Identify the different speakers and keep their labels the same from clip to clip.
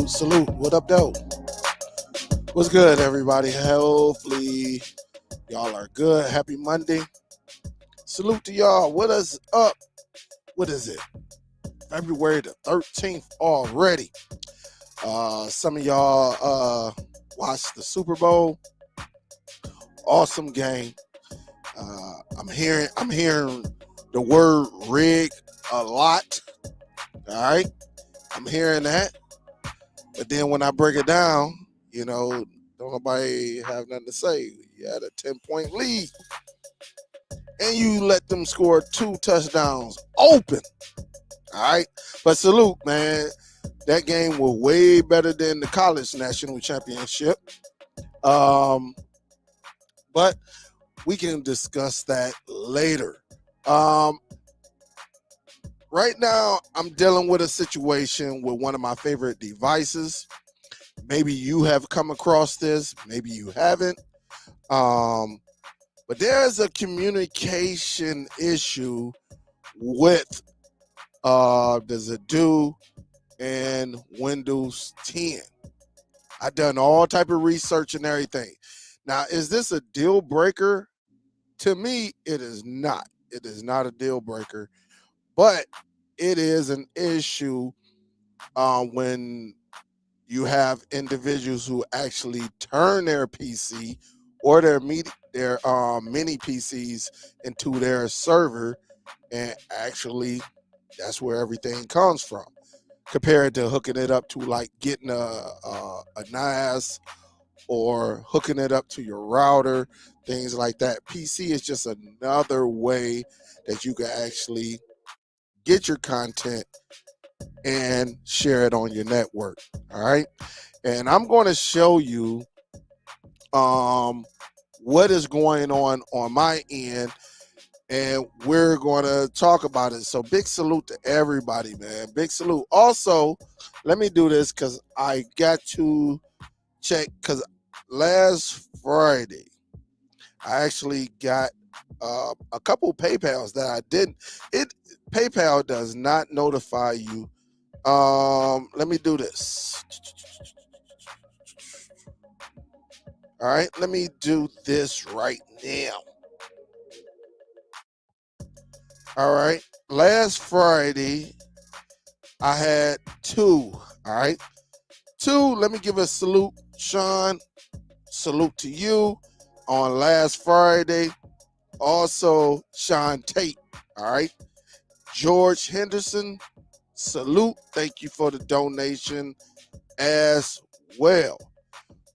Speaker 1: Salute. What up, though? What's good, everybody? Hopefully, y'all are good. Happy Monday. Salute to y'all. What is up? What is it? February the 13th already. Some of y'all watched the Super Bowl. Awesome game. I'm hearing the word rig a lot. All right. I'm hearing that. But then when I break it down, don't nobody have nothing to say. You had a 10-point lead. And you let them score 2 touchdowns open. All right. But salute, man. That game was way better than the college national championship. But we can discuss that later. Right now, I'm dealing with a situation with one of my favorite devices. Maybe you have come across this. Maybe you haven't. But there's a communication issue with the Zidoo and Windows 10. I've done all type of research and everything. Now, is this a deal breaker? To me, it is not. It is not a deal breaker. But it is an issue when you have individuals who actually turn their PC or their mini PCs into their server, and actually that's where everything comes from. Compared to hooking it up to like getting a NAS or hooking it up to your router, things like that. PC is just another way that you can actually get your content and share it on your network. All right. And I'm going to show you what is going on my end, and we're going to talk about it. So big salute to everybody, man. Big salute. Also, let me do this because I got to check, because last Friday I actually got a couple PayPals that I didn't. PayPal does not notify you. Let me do this. All right, let me do this right now. All right, last Friday I had 2. All right, 2. Let me give a salute, Sean. Salute to you on last Friday. Also, Sean Tate. All right, George Henderson. Salute. Thank you for the donation as well.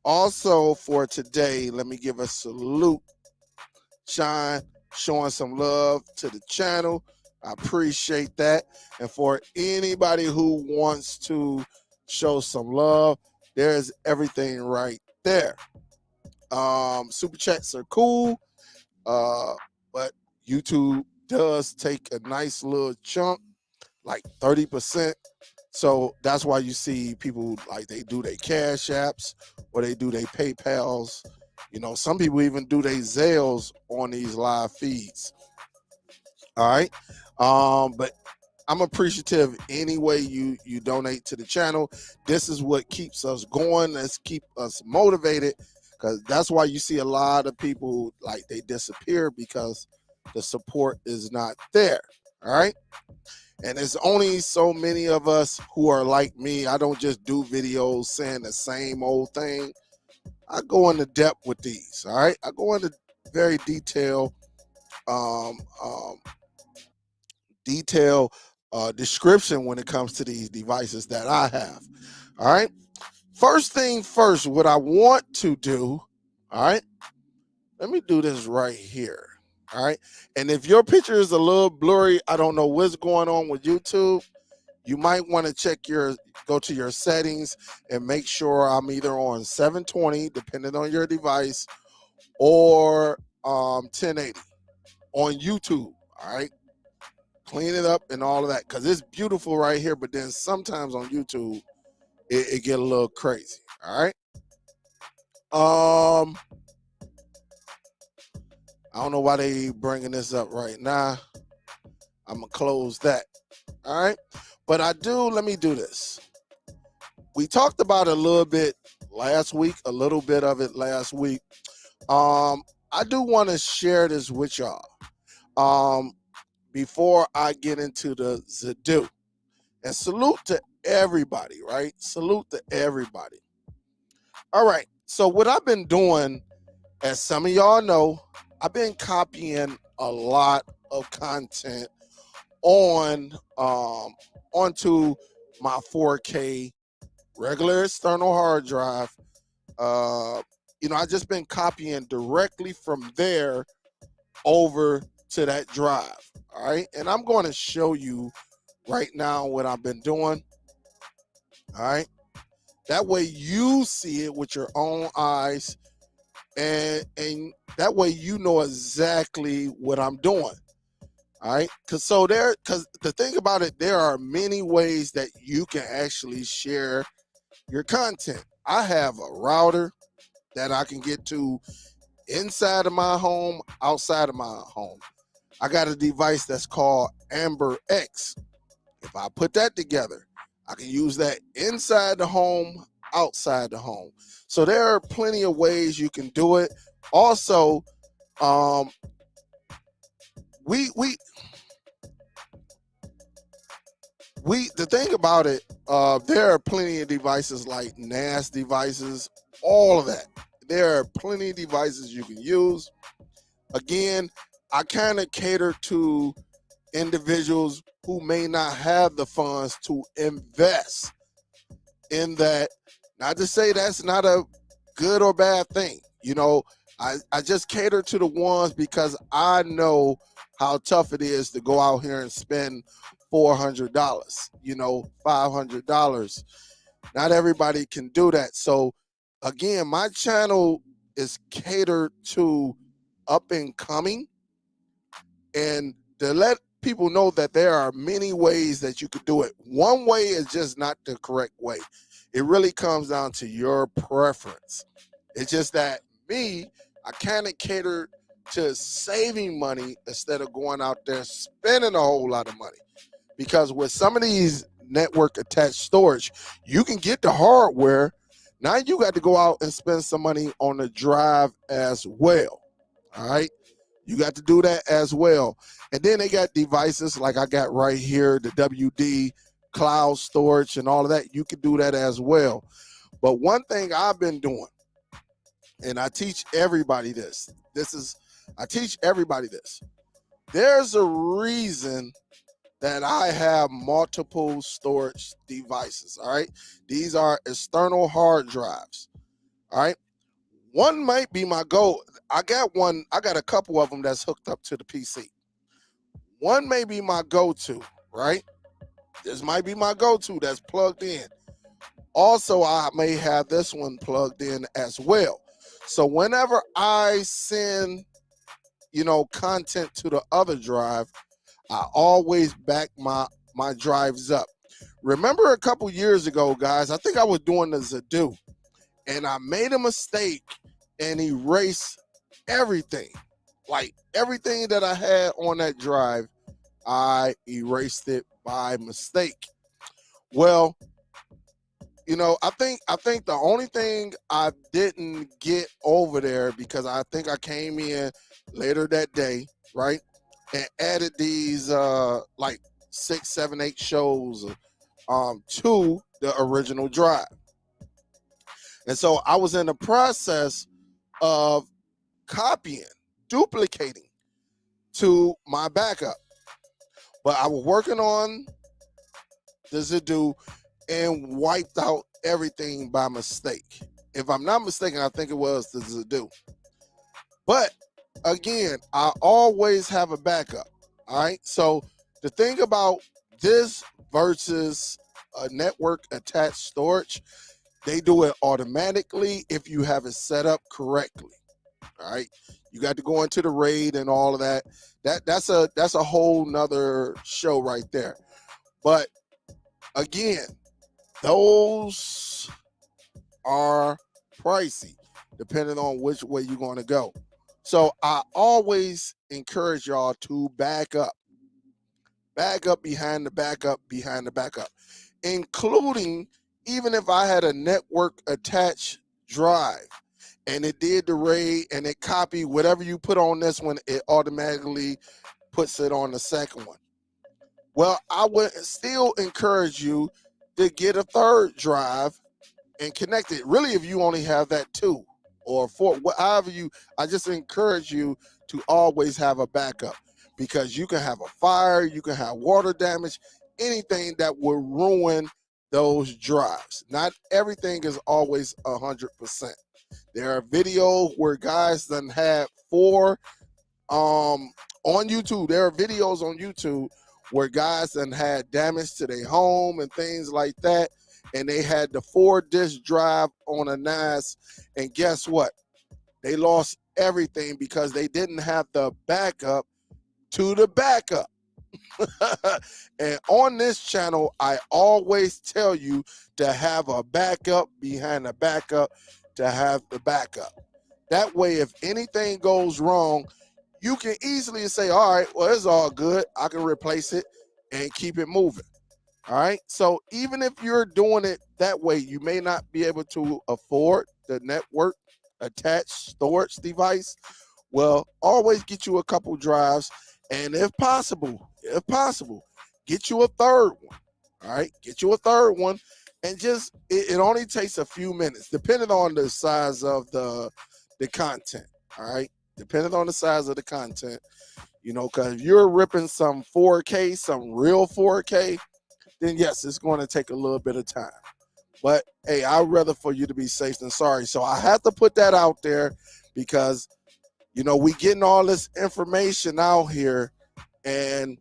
Speaker 1: Also for today, let me give a salute. Sean showing some love to the channel. I appreciate that. And for anybody who wants to show some love, there's everything right there. Super chats are cool, but YouTube does take a nice little chunk, like 30%. So that's why you see people like they do their Cash Apps or they do their PayPals. Some people even do their Zales on these live feeds. All right. But I'm appreciative any way you donate to the channel. This is what keeps us going. Let's keep us motivated, because that's why you see a lot of people like they disappear, because the support is not there. All right. And there's only so many of us who are like me. I don't just do videos saying the same old thing. I go into depth with these. All right. I go into very um, um, detailed description when it comes to these devices that I have. All right. First thing first, what I want to do, all right, let me do this right here. All right. And if your picture is a little blurry, I don't know what's going on with YouTube. You might want to go to your settings and make sure I'm either on 720, depending on your device, or 1080 on YouTube. All right. Clean it up and all of that, because it's beautiful right here, but then sometimes on YouTube it get a little crazy. All right. I don't know why they bringing this up right now. I'm gonna close that. All right. But let me do this. We talked about it a little bit last week, a little bit of it last week. I do want to share this with y'all. Before I get into the Zidoo. And salute to everybody, right? Salute to everybody. All right. So what I've been doing, as some of y'all know, I've been copying a lot of content onto my 4K regular external hard drive. I just been copying directly from there over to that drive. All right. And I'm going to show you right now what I've been doing. All right. That way you see it with your own eyes, and that way you know exactly what I'm doing. All right. Because the thing about it, there are many ways that you can actually share your content. I have a router that I can get to inside of my home, outside of my home. I got a device that's called Amber X. If I put that together, I can use that inside the home, outside the home. So there are plenty of ways you can do it. Also, we the thing about it, there are plenty of devices like NAS devices, all of that. There are plenty of devices you can use. Again, I kind of cater to individuals who may not have the funds to invest in that. Not to say that's not a good or bad thing. I just cater to the ones because I know how tough it is to go out here and spend $400, $500. Not everybody can do that. So again, my channel is catered to up and coming, and to let people know that there are many ways that you could do it. One way is just not the correct way. It really comes down to your preference. It's just that I kind of cater to saving money instead of going out there spending a whole lot of money. Because with some of these network attached storage, you can get the hardware. Now you got to go out and spend some money on the drive as well. All right. You got to do that as well. And then they got devices like I got right here, the WD cloud storage and all of that. You can do that as well. But one thing I've been doing, and I teach everybody this. I teach everybody this. There's a reason that I have multiple storage devices. All right. These are external hard drives. All right. One might be my goal. I got a couple of them that's hooked up to the PC. One may be my go-to, right? This might be my go-to that's plugged in. Also, I may have this one plugged in as well. So whenever I send, content to the other drive, I always back my drives up. Remember a couple years ago, guys, I think I was doing the Zidoo, and I made a mistake and erased everything. Like everything that I had on that drive, I erased it by mistake. Well, I think the only thing I didn't get over there, because I think I came in later that day, right, and added these like 6, 7, 8 shows to the original drive. And so I was in the process of copying, duplicating to my backup. But I was working on the Zidoo and wiped out everything by mistake. If I'm not mistaken, I think it was the Zidoo. But again, I always have a backup. All right. So the thing about this versus a network attached storage, they do it automatically if you have it set up correctly. All right. You got to go into the RAID and all of that. That's a whole nother show right there. But again, those are pricey depending on which way you're going to go. So I always encourage y'all to back up behind the backup, including even if I had a network attached drive and it did the RAID and it copied whatever you put on this one, it automatically puts it on the second one. Well, I would still encourage you to get a third drive and connect it. Really, if you only have that 2 or 4, whatever I just encourage you to always have a backup, because you can have a fire, you can have water damage, anything that will ruin those drives. Not everything is always 100%. There are videos where guys done had 4 on YouTube. There are videos on YouTube where guys done had damage to their home and things like that, and they had the 4-disc drive on a NAS, and guess what? They lost everything because they didn't have the backup to the backup. And on this channel, I always tell you to have a backup behind a backup to have the backup. That way, if anything goes wrong, you can easily say, all right, well, it's all good. I can replace it and keep it moving. All right. So even if you're doing it that way, you may not be able to afford the network attached storage device. Well, always get you a couple drives, and if possible, get you a third one. All right. Get you a third one, and just it only takes a few minutes, depending on the size of the content. All right. Depending on the size of the content, because if you're ripping some 4K, some real 4K, then yes, it's going to take a little bit of time. But hey, I'd rather for you to be safe than sorry. So I have to put that out there because, we getting all this information out here, and,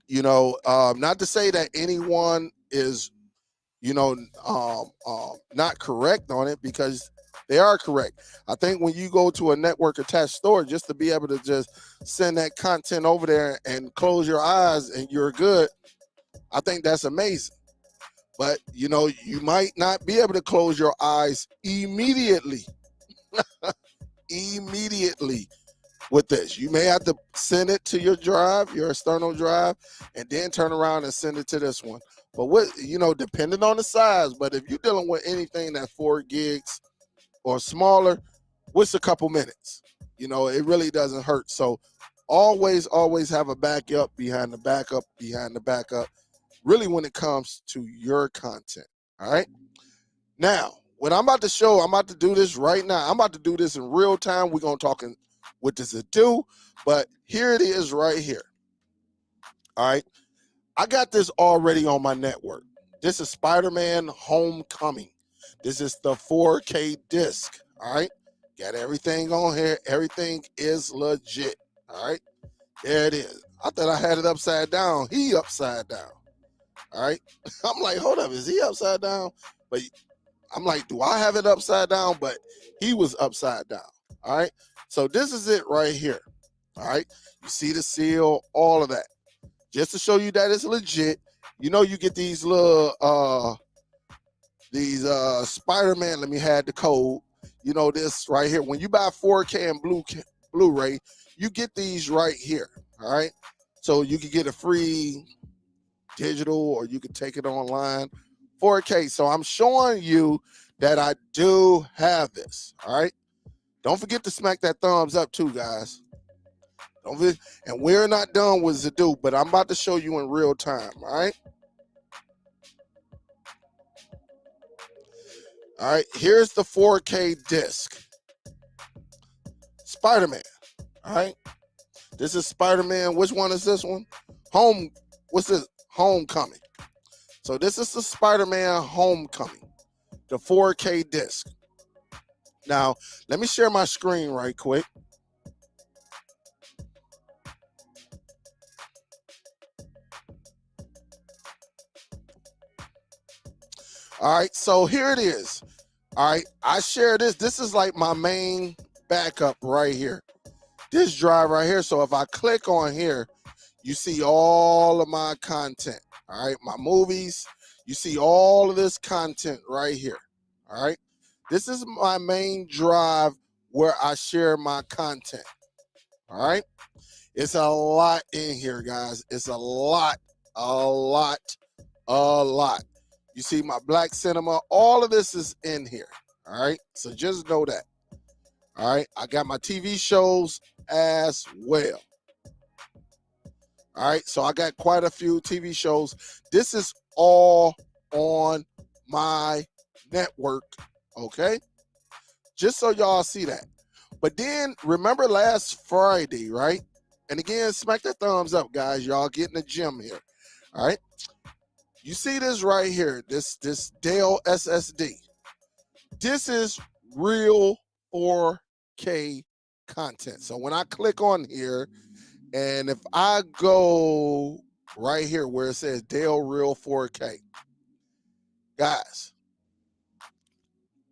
Speaker 1: not to say that anyone is, not correct on it, because they are correct. I think when you go to a network attached store, just to be able to just send that content over there and close your eyes and you're good, I think that's amazing. But, you might not be able to close your eyes immediately. Immediately with this. You may have to send it to your drive, your external drive, and then turn around and send it to this one. But depending on the size, but if you're dealing with anything that's 4 gigs or smaller, what's a couple minutes? It really doesn't hurt. So always have a backup behind the backup behind the backup, really, when it comes to your content. All right. Now, what I'm about to show, I'm about to do this right now. I'm about to do this in real time. We're going to talk what does it do, but here it is right here. All right. I got this already on my network. This is Spider-Man Homecoming. This is the 4K disc. All right. Got everything on here. Everything is legit. All right. There it is. I thought I had it upside down. He upside down. All right. I'm like, hold up. Is he upside down? But I'm like, do I have it upside down? But he was upside down. All right. So this is it right here. All right. You see the seal, all of that. Just to show you that it's legit. You get these little Spider-Man, let me have the code. This right here. When you buy 4K and Blu-ray, you get these right here. All right. So you can get a free digital or you can take it online. 4K. So I'm showing you that I do have this. All right. Don't forget to smack that thumbs up too, guys. Don't forget, and we're not done with Zidoo, but I'm about to show you in real time. All right. All right. Here's the 4K disc. Spider-Man. All right. This is Spider-Man. Which one is this one? What's this? Homecoming. So this is the Spider-Man Homecoming, the 4K disc. Now, let me share my screen right quick. All right, so here it is. All right, I share this. This is like my main backup right here. This drive right here. So if I click on here, you see all of my content. All right, my movies. You see all of this content right here. All right, this is my main drive where I share my content. All right, it's a lot in here, guys. It's a lot, a lot, a lot. You see my black cinema. All of this is in here. All right, so just know that. All right, I got my TV shows as well. All right, so I got quite a few TV shows. This is all on my network, okay? Just so y'all see that. But then remember last Friday, right? And again, smack that thumbs up, guys. Y'all getting the gym here. All right. You see this right here, this Dell SSD. This is real 4K content. So when I click on here, and if I go right here where it says Dell Real 4K, guys,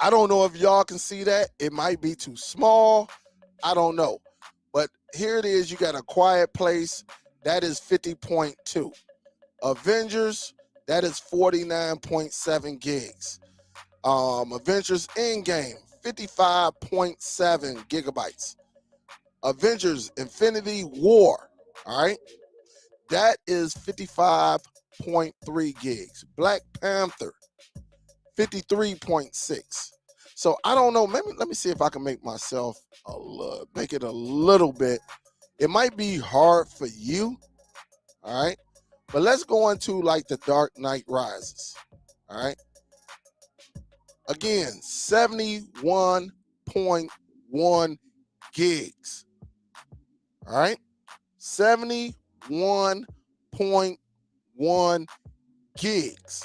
Speaker 1: I don't know if y'all can see that. It might be too small. I don't know. But here it is. You got A Quiet Place. That is 50.2. Avengers, that is 49.7 gigs. Avengers Endgame, 55.7 gigabytes. Avengers Infinity War, all right, that is 55.3 gigs. Black Panther, 53.6. So I don't know. Maybe let me see if I can make myself make it a little bit. It might be hard for you, all right. But let's go into like the Dark Knight Rises, all right. Again, 71.1 gigs, all right. 71.1 gigs.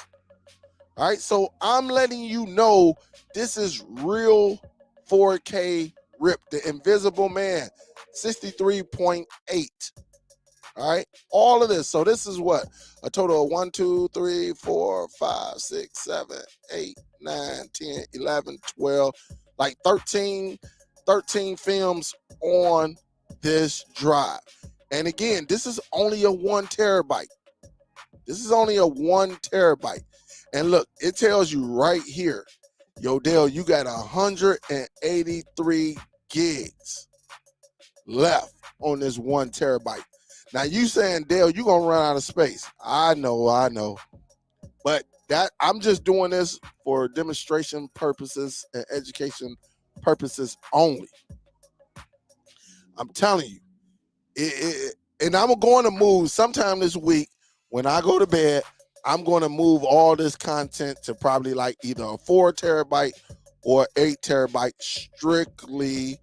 Speaker 1: All right, so I'm letting you know this is real 4K rip. The Invisible Man, 63.8. All right, all of this. So this is what? A total of 1, 2, 3, 4, 5, 6, 7, 8, 9, 10, 11, 12, like 13 films on this drive. And again, this is only a 1 terabyte. This is only a 1 terabyte. And look, it tells you right here, yo, Dale, you got 183 gigs left on this 1 terabyte. Now you saying, Dale, you gonna run out of space. I know. But that I'm just doing this for demonstration purposes and education purposes only. I'm telling you. And I'm going to move sometime this week when I go to bed. I'm going to move all this content to probably like either a 4 terabyte or 8 terabyte strictly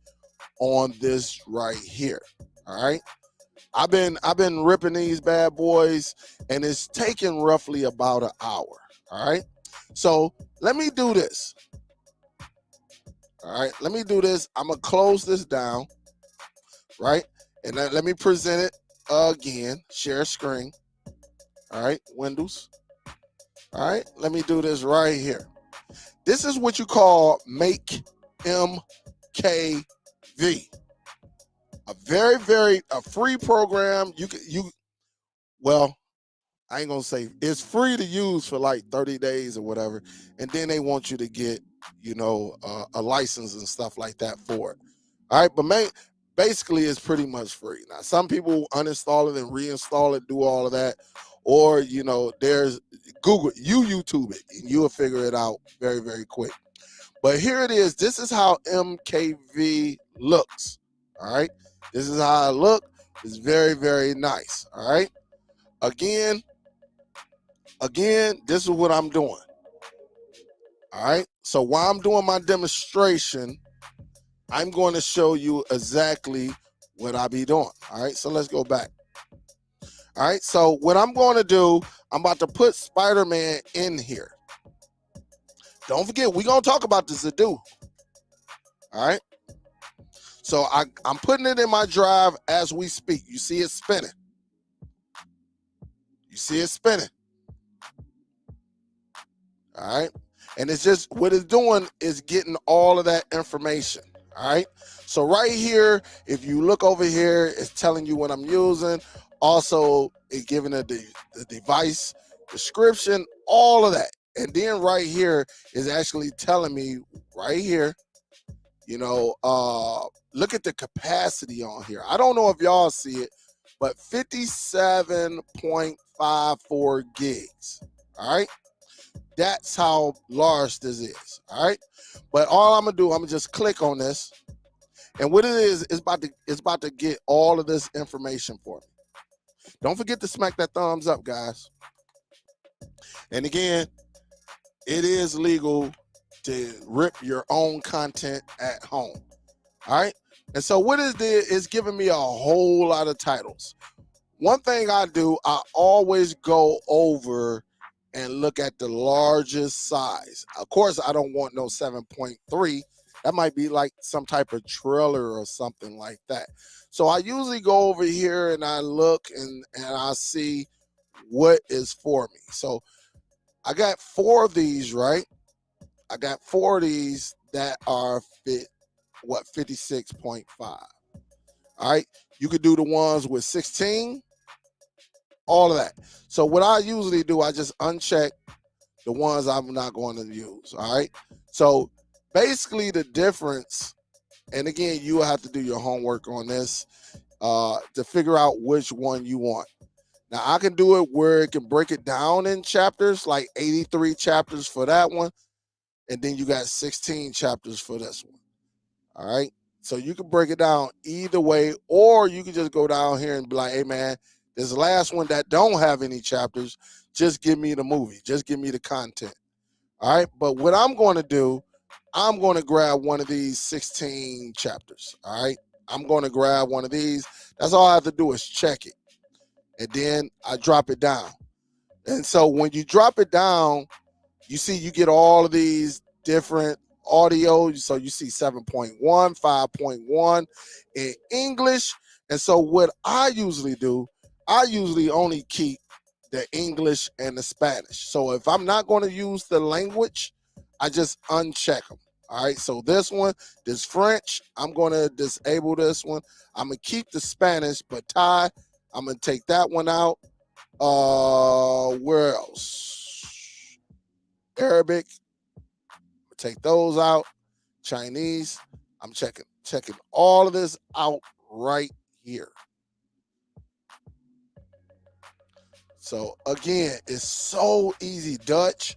Speaker 1: on this right here. All right. I've been ripping these bad boys, and it's taking roughly about an hour. All right. So let me do this. All right. Let me do this. I'm going to close this down. Right. And let me present it again. Share screen. All right. Windows. All right. Let me do this right here. This is what you call Make MKV. A very a free program. Well, I ain't gonna say it's free to use for like 30 days or whatever, and then they want you to get a license and stuff like that for it. All right, but basically it's pretty much free. Now, some people uninstall it and reinstall it, do all of that. Or, there's Google, YouTube it, and you'll figure it out very, very quick. But here it is. This is how MKV looks. All right. This is how it looks. It's very, very nice. All right. Again, this is what I'm doing. All right. So while I'm doing my demonstration, I'm going to show you exactly what I be doing. All right. So let's go back. All right. So what I'm going to do, I'm about to put Spider-Man in here. Don't forget, we're going to talk about the Zidoo. All right. So I'm putting it in my drive as we speak. You see it spinning. You see it spinning. All right. And it's just what it's doing is getting all of that information. All right. So right here, if you look over here, it's telling you what I'm using. Also, it's giving it the device description, all of that. And then right here is actually telling me right here, look at the capacity on here. I don't know if y'all see it, but 57.54 gigs. All right. That's how large this is. All right. But all I'm gonna do, I'm gonna just click on this. And what it is, it's about to get all of this information for me. Don't forget to smack that thumbs up, guys. And again, it is legal to rip your own content at home. All right. And so what it did is giving me a whole lot of titles. One thing I do, I always go over and look at the largest size. Of course, I don't want no 7.3. That might be like some type of trailer or something like that. So I usually go over here and I look and I see what is for me. So I got 4 of these, right? I got 4 of these that are 56.5. All right. You could do the ones with 16, all of that. So what I usually do, I just uncheck the ones I'm not going to use. All right. So basically the difference, and again, you will have to do your homework on this to figure out which one you want. Now I can do it where it can break it down in chapters, like 83 chapters for that one. And then you got 16 chapters for this one. All right. So you can break it down either way, or you can just go down here and be like, hey man, this last one that don't have any chapters, just give me the movie. Just give me the content. All right. But what I'm going to do, I'm going to grab one of these 16 chapters. All right. I'm going to grab one of these. That's all I have to do is check it. And then I drop it down. And so when you drop it down, you see you get all of these different audio. So you see 7.1, 5.1 in English. And so what I usually do, I usually only keep the English and the Spanish. So if I'm not going to use the language, I just uncheck them. All right. So this one, this French, I'm going to disable this one. I'm going to keep the Spanish, but Thai, I'm going to take that one out. Where else? Arabic, take those out. Chinese, I'm checking all of this out right here. So again, it's so easy. Dutch,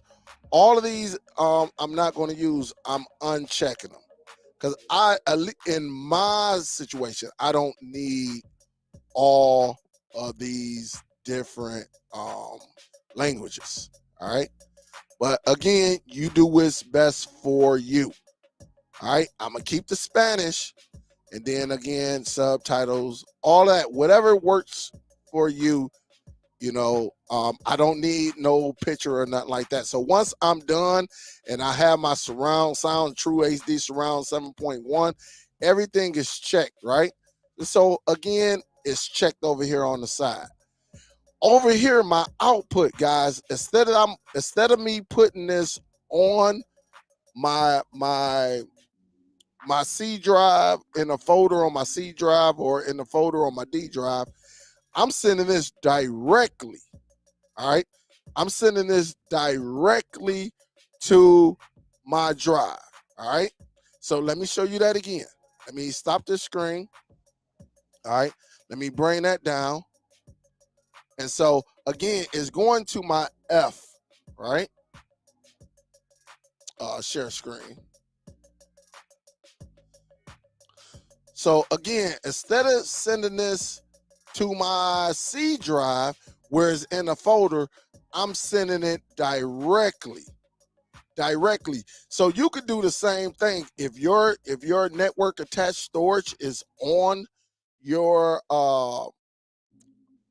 Speaker 1: all of these I'm not going to use. I'm unchecking them because in my situation, I don't need all of these different languages. All right. But again, you do what's best for you. All right. I'm going to keep the Spanish, and then again, subtitles, all that, whatever works for you. I don't need no picture or nothing like that. So once I'm done and I have my surround sound, true HD surround 7.1, everything is checked, right? So again, it's checked over here on the side. Over here, my output, guys, instead of me putting this on my C drive, in a folder on my C drive or in a folder on my D drive, I'm sending this directly. All right. I'm sending this directly to my drive. All right. So let me show you that again. Let me stop this screen. All right, let me bring that down. And so again, it's going to my F, right? Share screen. So again, instead of sending this to my C drive where it's in a folder, I'm sending it directly. So you could do the same thing if your network attached storage is on your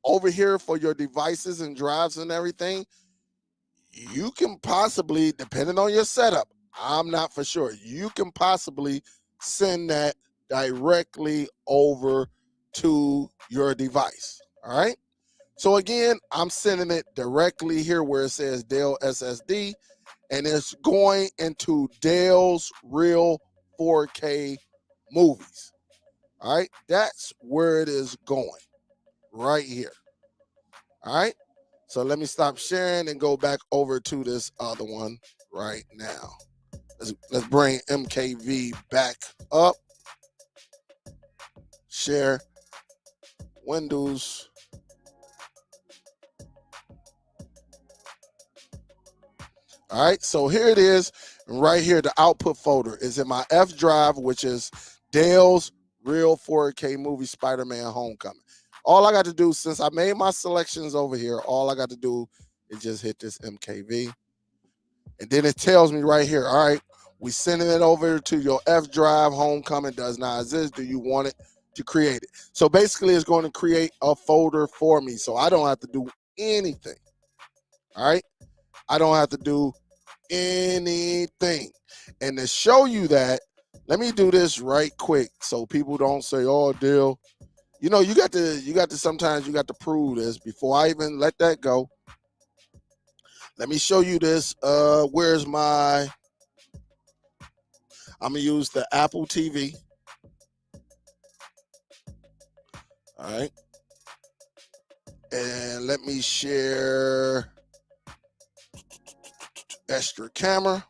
Speaker 1: over here for your devices and drives and everything. You can possibly, depending on your setup, I'm not for sure, you can possibly send that directly over to your device. All right. So again, I'm sending it directly here where it says Dell SSD, and it's going into Dell's Real 4K movies. All right. That's where it is going right here. All right. So let me stop sharing and go back over to this other one right now. Let's bring MKV back up. Share Windows. All right, so here it is. Right here, the output folder is in my F drive, which is Dell's Real 4K movie Spider-Man Homecoming. All I got to do, since I made my selections over here, all I got to do is just hit this MKV. And then it tells me right here, all right, we sending it over to your F drive. Homecoming does not exist. Do you want it to create it? So basically, it's going to create a folder for me, so I don't have to do anything. All right, I don't have to do anything. And to show you that, let me do this right quick so people don't say, "Oh, Dell." You know, you got to sometimes you got to prove this before I even let that go. Let me show you this. Where's my? I'm gonna use the Apple TV. All right. And let me share extra camera.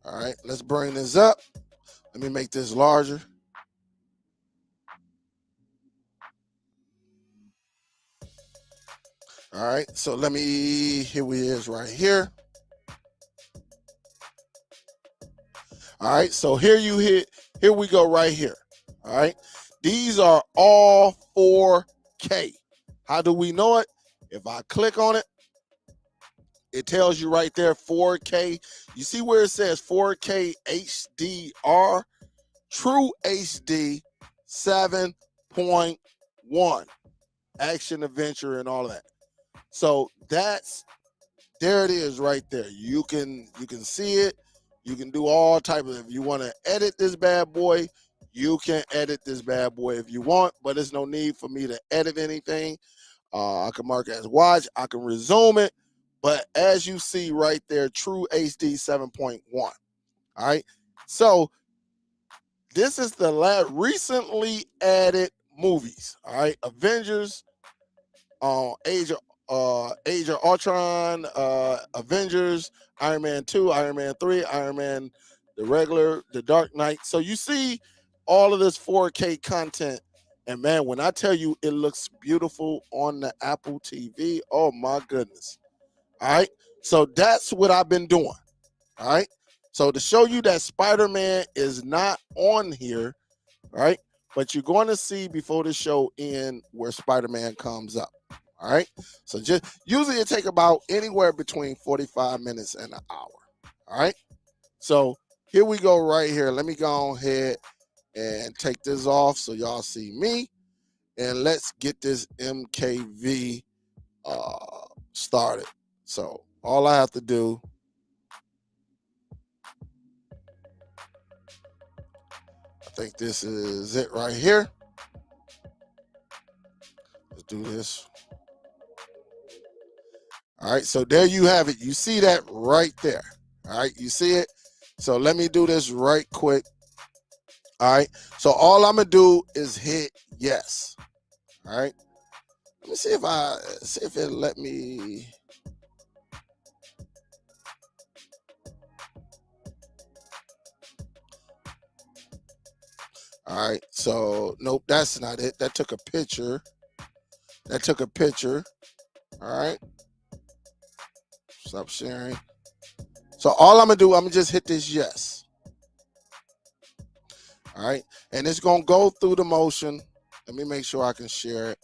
Speaker 1: All right, let's bring this up. Let me make this larger. All right, so let me, here we is right here. All right, so here we go right here. All right, these are all 4K. How do we know it? If I click on it, it tells you right there 4K. You see where it says 4K HDR? True HD 7.1. Action, adventure, and all that. So there it is right there. You can see it. You can do all type of, if you want to edit this bad boy, you can edit this bad boy if you want, but there's no need for me to edit anything. I can mark it as watch. I can resume it. But as you see right there, True HD 7.1. All right. So this is the recently added movies. All right. Avengers, Age of Ultron, Avengers, Iron Man 2, Iron Man 3, Iron Man the regular, The Dark Knight. So you see all of this 4K content. And man, when I tell you it looks beautiful on the Apple TV, oh my goodness. All right. So that's what I've been doing. All right. So to show you that Spider-Man is not on here, right? But you're going to see before the show end where Spider-Man comes up. All right. So just usually it take about anywhere between 45 minutes and an hour. All right. So here we go right here. Let me go ahead and take this off so y'all see me. And let's get this MKV started. So all I have to do, I think this is it right here. Let's do this. All right, so there you have it. You see that right there. All right, you see it? So let me do this right quick. All right, so all I'm gonna do is hit yes. All right, let me see if it let me. All right, so nope, that's not it. That took a picture. All right, stop sharing. So all I'm gonna do, I'm gonna just hit this yes. All right, and it's gonna go through the motion. Let me make sure I can share it.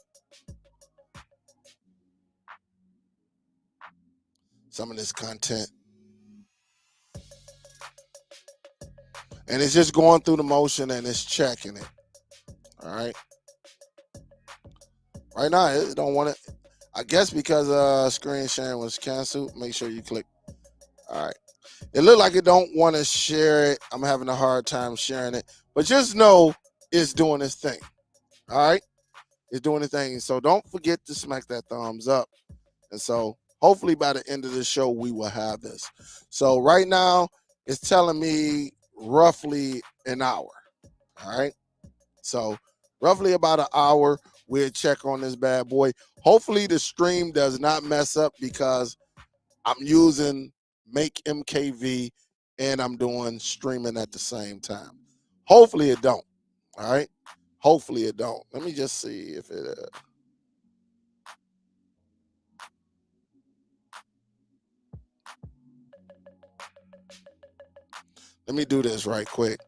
Speaker 1: Some of this content. And it's just going through the motion and it's checking it. All right. Right now, it don't want it. I guess because screen sharing was canceled. Make sure you click. All right. It looked like it don't want to share it. I'm having a hard time sharing it. But just know it's doing its thing. All right. It's doing its thing. So don't forget to smack that thumbs up. And so hopefully by the end of the show, we will have this. So right now, it's telling me roughly an hour. All right. So roughly about an hour, we'll check on this bad boy. Hopefully the stream does not mess up because I'm using Make MKV and I'm doing streaming at the same time. Hopefully it don't. All right. Hopefully it don't. Let me just see if it. Let me do this right quick.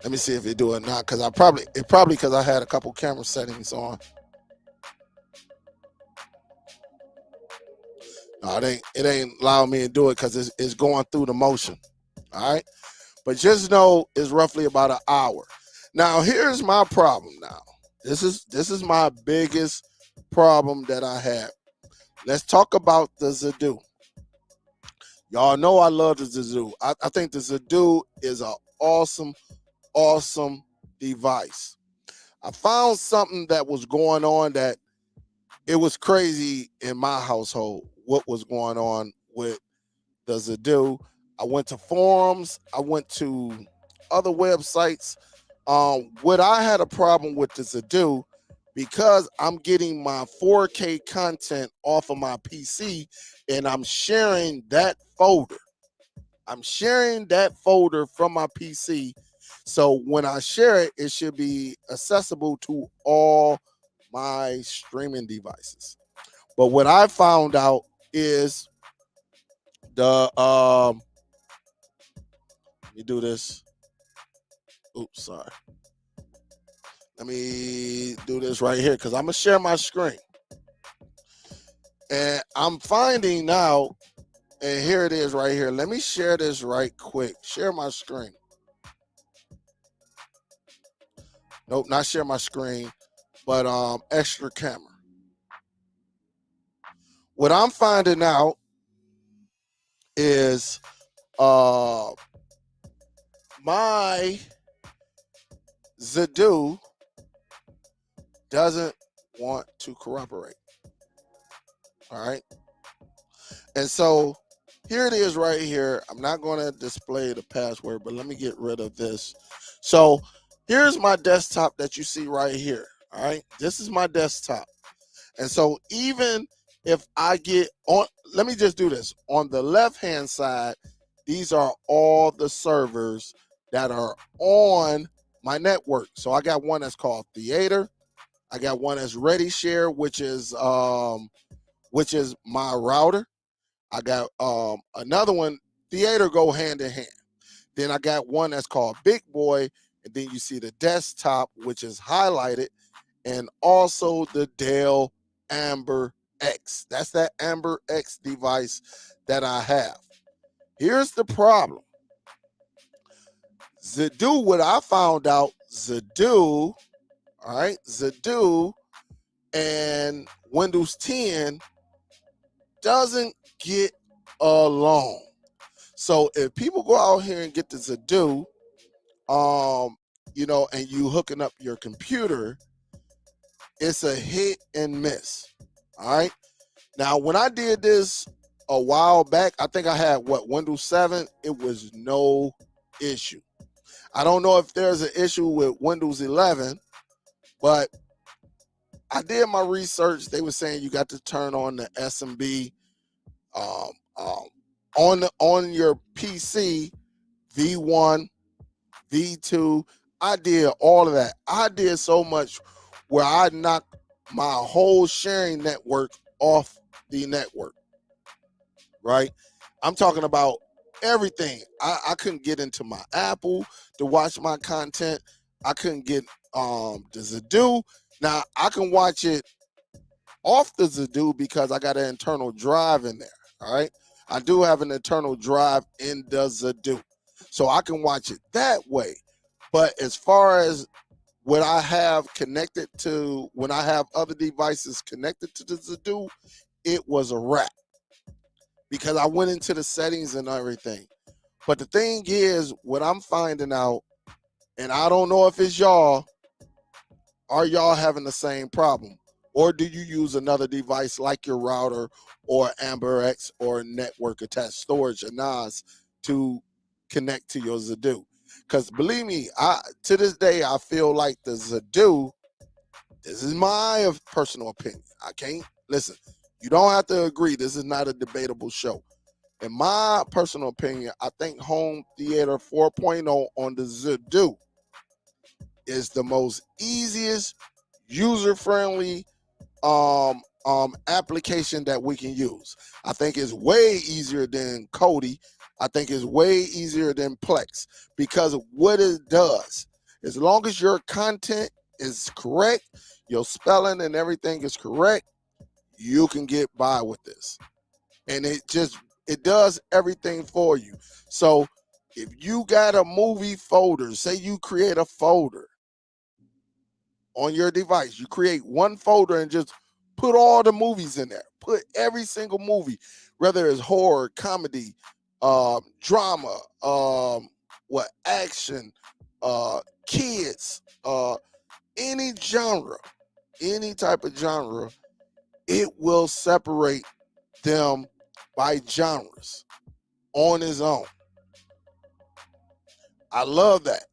Speaker 1: Let me see if it do it not, because it probably because I had a couple camera settings on. No, it ain't allowing me to do it because it's going through the motion. All right. But just know it's roughly about an hour. Now, here's my problem now. This is my biggest problem that I have. Let's talk about the Zidoo. Y'all know I love the Zidoo. I think the Zidoo is an awesome, awesome device. I found something that was going on that it was crazy in my household. What was going on with the Zidoo? I went to forums. I went to other websites. What I had a problem with the Zidoo because I'm getting my 4K content off of my PC and I'm sharing that folder. I'm sharing that folder from my PC. So when I share it, it should be accessible to all my streaming devices. But what I found out is the let me do this. Oops, sorry. Let me do this right here because I'm gonna share my screen. And I'm finding now, and here it is right here. Let me share this right quick. Share my screen. Nope, not share my screen, but extra camera. What I'm finding out is my Zidoo doesn't want to cooperate. All right. And so here it is right here. I'm not going to display the password, but let me get rid of this. So here's my desktop that you see right here. All right. This is my desktop. And so even if I get on, let me just do this. On the left-hand side, these are all the servers that are on my network. So I got one that's called Theater. I got one that's ReadyShare, which is my router. I got another one. Theater go hand in hand. Then I got one that's called Big Boy, and then you see the desktop, which is highlighted, and also the Dell Amber X. That's that Amber X device that I have. Here's the problem. Zidoo, what I found out, Zidoo, all right, Zidoo and Windows 10 doesn't get along. So if people go out here and get the Zidoo, and you hooking up your computer, it's a hit and miss. All right. Now, when I did this a while back, I think I had Windows 7. It was no issue. I don't know if there's an issue with Windows 11, but I did my research. They were saying you got to turn on the SMB Um, um, on your PC, V1, V2. I did all of that. I did so much where I knocked my whole sharing network off the network, right? I'm talking about everything. I couldn't get into my Apple to watch my content. I couldn't get the Zidoo. Now I can watch it off the Zidoo because I got an internal drive in there. All right. I do have an internal drive in the Zidoo. So I can watch it that way. But as far as what I have connected to, when I have other devices connected to the Zidoo, it was a wrap because I went into the settings and everything. But the thing is, what I'm finding out, and I don't know if it's y'all, are y'all having the same problem? Or do you use another device like your router or AmberX or network attached storage or NAS to connect to your Zidoo? Because believe me, to this day, I feel like the Zidoo, this is my personal opinion. I can't, listen, you don't have to agree. This is not a debatable show. In my personal opinion, I think Home Theater 4.0 on the Zidoo is the most easiest, user-friendly application that we can use. I think it's way easier than Kodi. I think it's way easier than Plex because of what it does. As long as your content is correct, your spelling and everything is correct, you can get by with this. And it does everything for you. So if you got a movie folder, say you create a folder on your device, you create one folder and just put all the movies in there. Put every single movie, whether it's horror, comedy, drama, action, kids, any genre, any type of genre, it will separate them by genres on its own. I love that.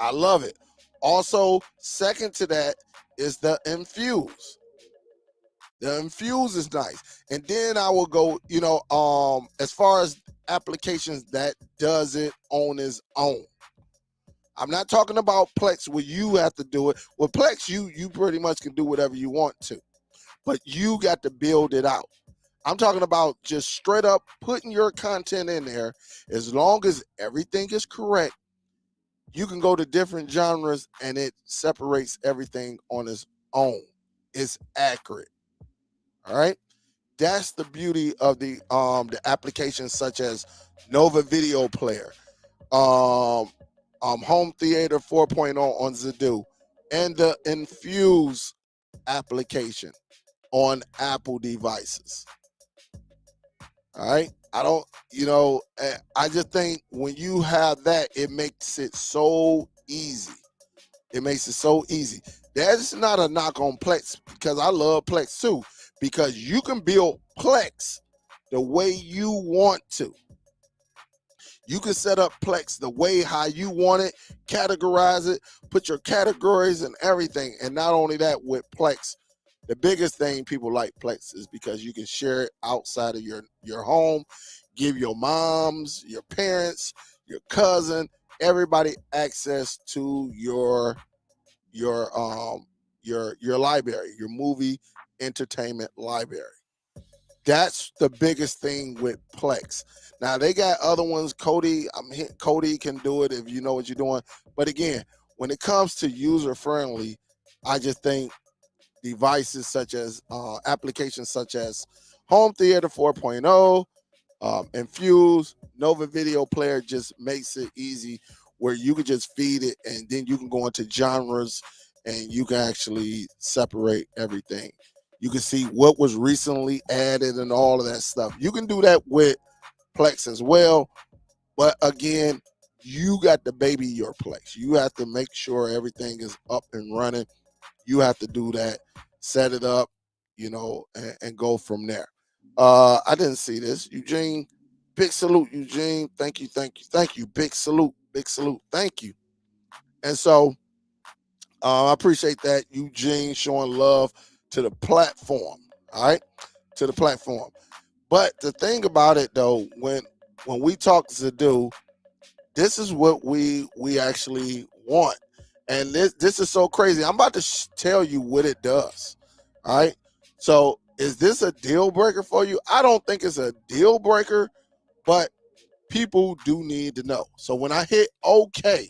Speaker 1: I love it. Also, second to that is the Infuse. The Infuse is nice. And then I will go, as far as applications that does it on its own. I'm not talking about Plex where you have to do it. With Plex, you pretty much can do whatever you want to, but you got to build it out. I'm talking about just straight up putting your content in there. As long as everything is correct, you can go to different genres and it separates everything on its own. It's accurate. All right. That's the beauty of the applications such as Nova Video Player, um, Home Theater 4.0 on Zidoo, and the Infuse application on Apple devices. All right. I don't, I just think when you have that, it makes it so easy. It makes it so easy. That's not a knock on Plex because I love Plex too, because you can build Plex the way you want to. You can set up Plex the way how you want it, categorize it, put your categories and everything. And not only that, with Plex, the biggest thing people like Plex is because you can share it outside of your home, give your moms, your parents, your cousin, everybody access to your library, your movie entertainment library. That's the biggest thing with Plex. Now they got other ones. Kodi can do it if you know what you're doing. But again, when it comes to user friendly, I just think devices such as applications such as Home Theater 4.0, Infuse, Nova Video Player just makes it easy where you can just feed it and then you can go into genres and you can actually separate everything. You can see what was recently added and all of that stuff. You can do that with Plex as well. But again, you got to baby your Plex. You have to make sure everything is up and running. You have to do that, set it up, and go from there. I didn't see this. Eugene, big salute, Eugene. Thank you, thank you, thank you. Big salute, thank you. And so I appreciate that, Eugene, showing love to the platform. All right, to the platform. But the thing about it though, when we talk Zidoo, this is what we actually want, and this is so crazy. I'm about to tell you what it does. All right. So is this a deal breaker for you? I don't think it's a deal breaker, but people do need to know. So when I hit OK,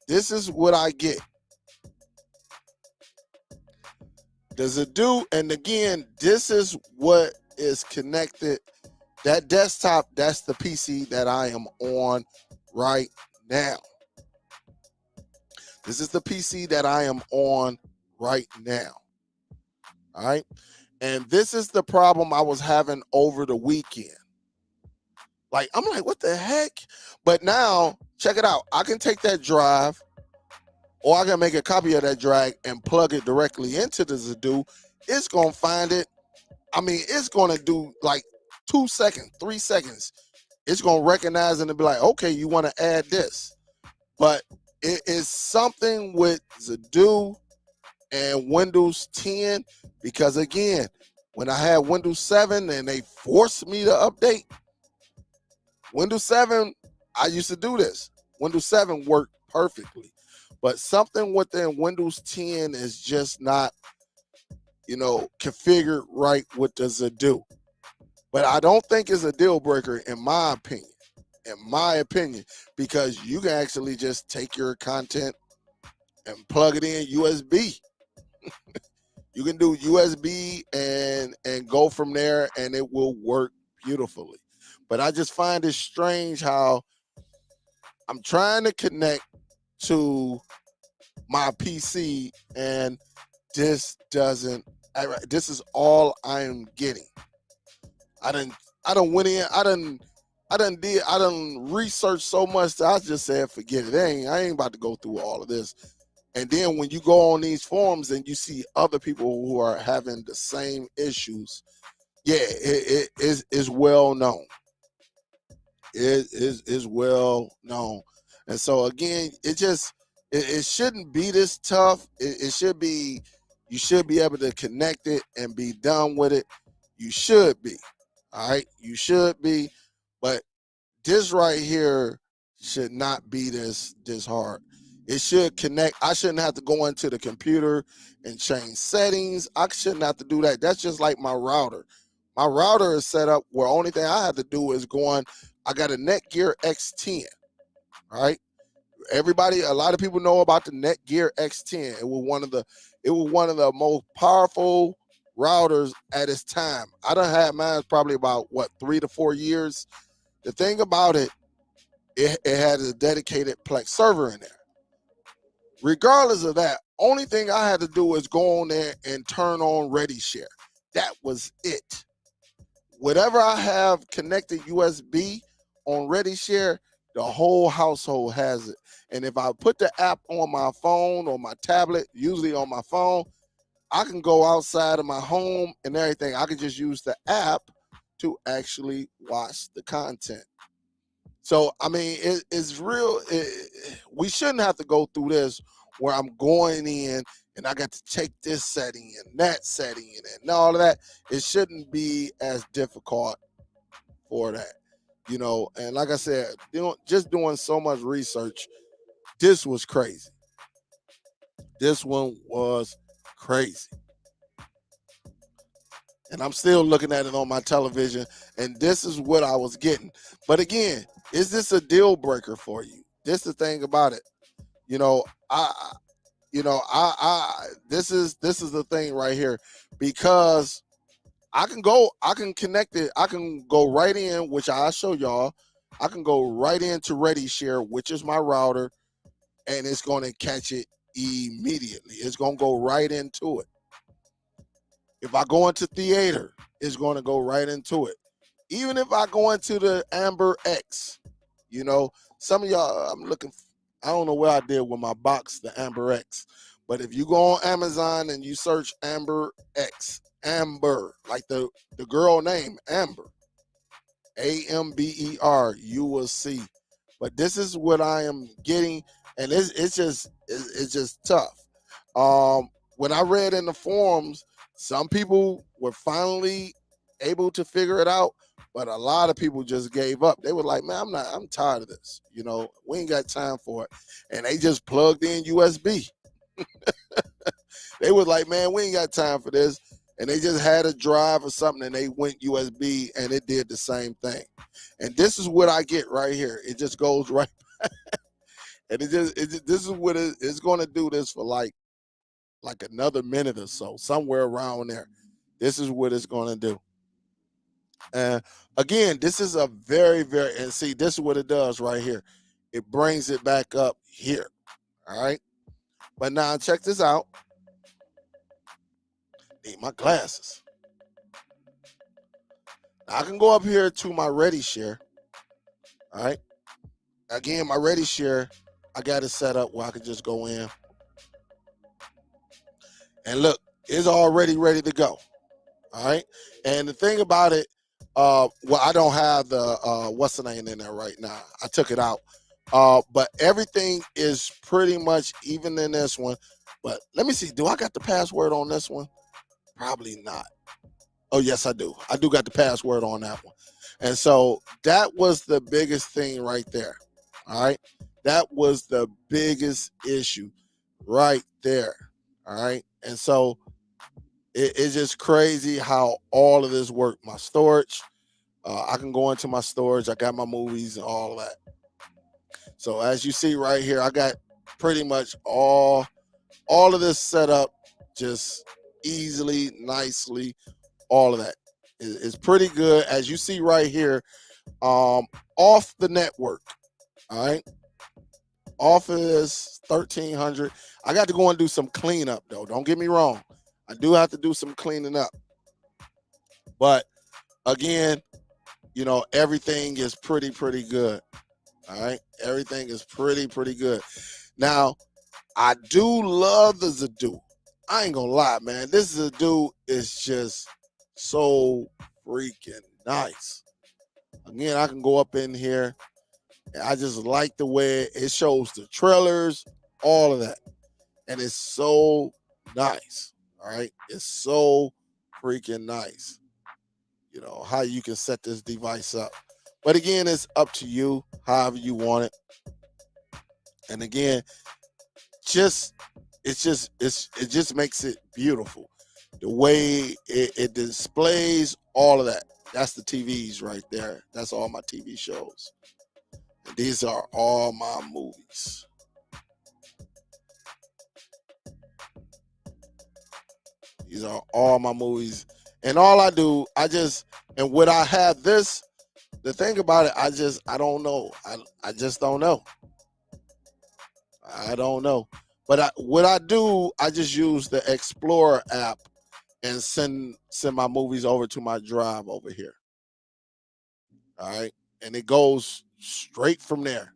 Speaker 1: this is what I get. Does it do? And again, this is what is connected. That desktop, that's the PC that I am on right now. This is the PC that I am on right now. All right. And this is the problem I was having over the weekend. Like, I'm like, what the heck? But now, check it out. I can take that drive, or I can make a copy of that drive and plug it directly into the Zidoo. It's going to find it. I mean, it's going to do like 2 seconds, 3 seconds. It's going to recognize it and be like, okay, you want to add this. But it is something with Zidoo and Windows 10, because again, when I had Windows 7 and they forced me to update, Windows 7, I used to do this. Windows 7 worked perfectly. But something within Windows 10 is just not, configured right with the Zidoo. But I don't think it's a deal breaker in my opinion. Because you can actually just take your content and plug it in USB. You can do USB and go from there, and it will work beautifully. But I just find it strange how I'm trying to connect to my PC, and this doesn't. This is all I am getting. I done went in. I done researched so much that I just said, forget it. I ain't about to go through all of this. And then when you go on these forums and you see other people who are having the same issues, yeah, it is well known. It is well known. And so again, it shouldn't be this tough. It should be, you should be able to connect it and be done with it. You should be. All right. You should be. But this right here should not be this hard. It should connect. I shouldn't have to go into the computer and change settings. I shouldn't have to do that. That's just like my router. My router is set up where only thing I have to do is go on. I got a Netgear X10. All right. A lot of people know about the Netgear X10. It was one of the most powerful routers at its time. I done had mine probably about 3 to 4 years. The thing about it had a dedicated Plex server in there. Regardless of that, only thing I had to do was go on there and turn on ReadyShare. That was it. Whatever I have connected USB on ReadyShare, the whole household has it. And if I put the app on my phone or my tablet, usually on my phone, I can go outside of my home and everything. I can just use the app to actually watch the content. So, I mean, it's real. We shouldn't have to go through this where I'm going in and I got to check this setting and that setting and all of that. It shouldn't be as difficult for that, And like I said, just doing so much research, this was crazy. This one was crazy. And I'm still looking at it on my television, and this is what I was getting. But again, is this a deal breaker for you? This is the thing about it. This is the thing right here, because I can connect it. I can go right in, which I'll show y'all. I can go right into ReadyShare, which is my router, and it's going to catch it immediately. It's going to go right into it. If I go into Theater, it's going to go right into it. Even if I go into the Amber X, some of y'all, I don't know what I did with my box, the Amber X. But if you go on Amazon and you search Amber X, Amber, like the girl name, Amber, Amber, you will see. But this is what I am getting, and it's just tough. When I read in the forums, some people were finally able to figure it out, but a lot of people just gave up. They were like, man, I'm tired of this. You know, we ain't got time for it. And they just plugged in USB. They was like, man, we ain't got time for this. And they just had a drive or something and they went USB and it did the same thing. And this is what I get right here. It just goes right. And this is what it's going to do this for like another minute or so, somewhere around there. This is what it's going to do. And again, this is a very, very, and see, this is what it does right here. It brings it back up here. All right. But now check this out. Need my glasses. Now I can go up here to my Ready Share. All right. Again, my Ready Share, I got it set up where I can just go in. And look, it's already ready to go. All right. And the thing about it, well, I don't have the what's the name in there right now. I took it out. But everything is pretty much even in this one. But let me see. Do I got the password on this one? Probably not. Oh, yes, I do. I do got the password on that one. And so that was the biggest thing right there. All right. That was the biggest issue right there. All right. And so it's just crazy how all of this worked. My storage, I can go into my storage. I got my movies and all of that. So as you see right here, I got pretty much all of this set up just easily, nicely, all of that. It's pretty good. As you see right here, off the network, all right? Off of this 1300. I got to go and do some cleanup though. Don't get me wrong. I do have to do some cleaning up. But again, you know, everything is pretty good. All right. Everything is pretty good. Now, I do love the Zidoo. I ain't gonna lie, man. This Zidoo is just so freaking nice. Again, I can go up in here. I just like the way it shows the trailers, all of that. And it's so nice. All right. It's so freaking nice. You know, how you can set this device up. But again, it's up to you, however you want it. And again, it just makes it beautiful. The way it displays all of that. That's the TVs right there. That's all my TV shows. And these are all my movies. These are all my movies. And all I do, and when I have this, the thing about it, I don't know. I just don't know. I don't know. But what I do, I just use the Explorer app and send my movies over to my drive over here. All right. And it goes straight from there.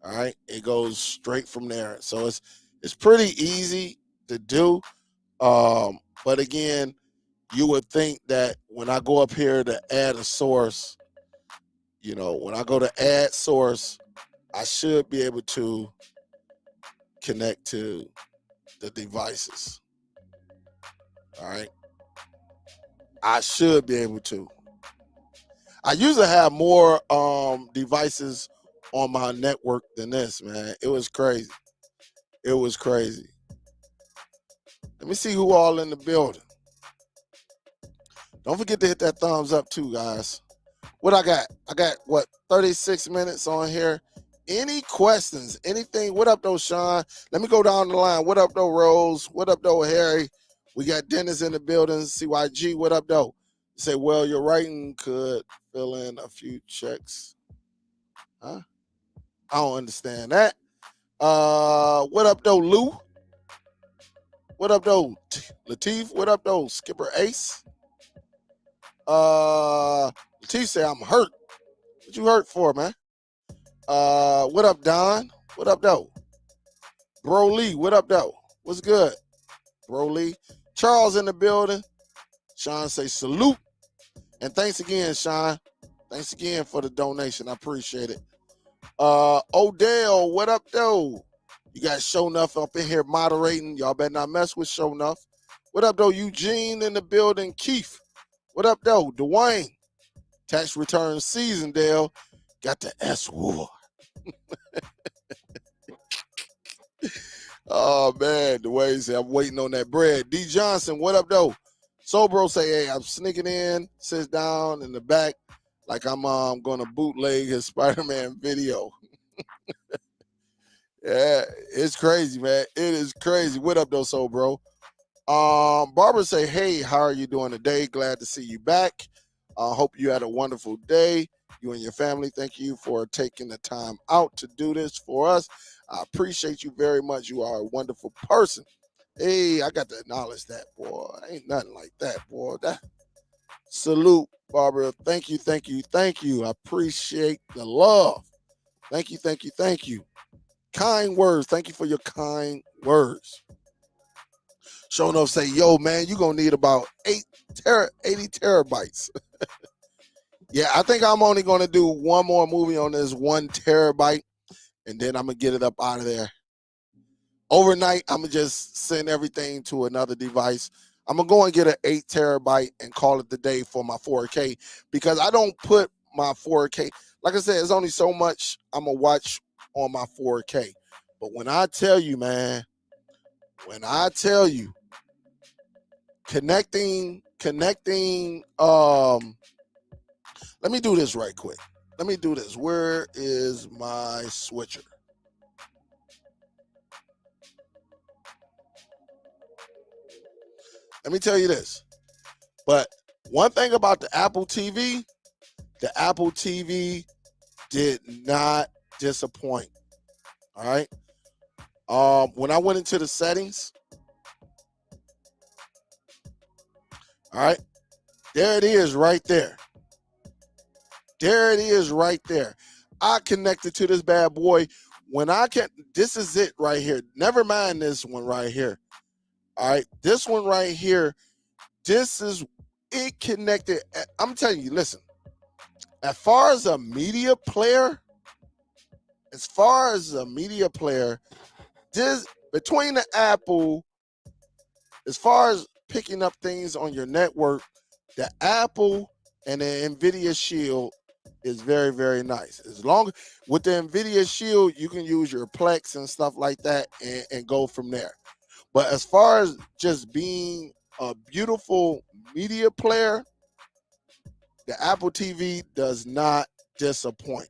Speaker 1: All right. It goes straight from there. So it's pretty easy to do. But again, you would think that when I go up here to add a source, you know, when I go to add source, I should be able to connect to the devices. All right. I should be able to. I usually have more devices on my network than this, man. It was crazy. It was crazy. Let me see who all in the building. Don't forget to hit that thumbs up too, guys. What I got? I got, 36 minutes on here. Any questions? Anything? What up, though, Sean? Let me go down the line. What up, though, Rose? What up, though, Harry? We got Dennis in the building. CYG, what up, though? You say, well, your writing could fill in a few checks. Huh? I don't understand that. What up, though, Lou? What up, though, Latif? What up, though, Skipper Ace? Latif say I'm hurt. What you hurt for, man? What up, Don? What up, though? Bro Lee, what up, though? What's good? Bro Lee. Charles in the building. Sean say salute. And thanks again, Sean. Thanks again for the donation. I appreciate it. Odell, what up, though? You got Show Enough up in here moderating. Y'all better not mess with Show Enough. What up, though? Eugene in the building. Keith, What up, though? Dwayne. Tax return season, Dale. Got the S war. Oh, man. Dwayne said, I'm waiting on that bread. D. Johnson, what up, though? Sobro say, hey, I'm sneaking in, sits down in the back like I'm going to bootleg his Spider-Man video. Yeah, it's crazy, man. It is crazy. What up, though, Sobro? Barbara say, hey, how are you doing today? Glad to see you back. Hope you had a wonderful day. You and your family, thank you for taking the time out to do this for us. I appreciate you very much. You are a wonderful person. Hey, I got to acknowledge that, boy. Ain't nothing like that, boy. Salute, Barbara. Thank you, thank you, thank you. I appreciate the love. Thank you, thank you, thank you. Kind words. Thank you for your kind words. Showing up say, yo, man, you're going to need about 80 terabytes. Yeah, I think I'm only going to do one more movie on this 1 terabyte, and then I'm going to get it up out of there. Overnight, I'm going to just send everything to another device. I'm going to go and get an 8 terabyte and call it the day for my 4K, because I don't put my 4K. Like I said, it's only so much I'm going to watch on my 4K. But when I tell you, man, connecting, let me do this right quick. Let me do this. Where is my switcher? Let me tell you this. But one thing about the Apple TV did not disappoint. All right. When I went into the settings, all right, there it is right there. There it is right there. I connected to this bad boy. This is it right here. Never mind this one right here. All right, this one right here, this is it connected. I'm telling you, listen, as far as a media player, this between the Apple, as far as picking up things on your network, the Apple and the NVIDIA Shield is very, very nice. As long with the NVIDIA Shield, you can use your Plex and stuff like that and go from there. But as far as just being a beautiful media player, the Apple TV does not disappoint.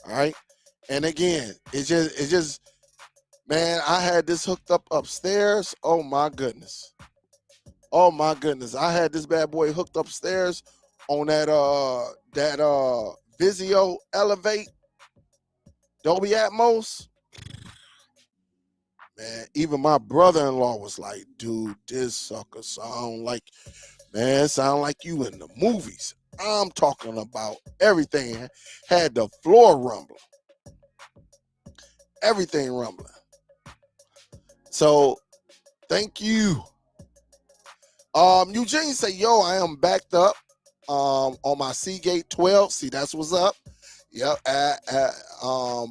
Speaker 1: All right. And again, it's just, man, I had this hooked up upstairs. Oh my goodness. I had this bad boy hooked upstairs on that Vizio Elevate Dolby Atmos. Man, even my brother-in-law was like, dude, this sucker sound like you in the movies. I'm talking about everything had the floor rumbling. Everything rumbling. So, thank you. Eugene say, yo, I am backed up on my Seagate 12. See, that's what's up. Yep.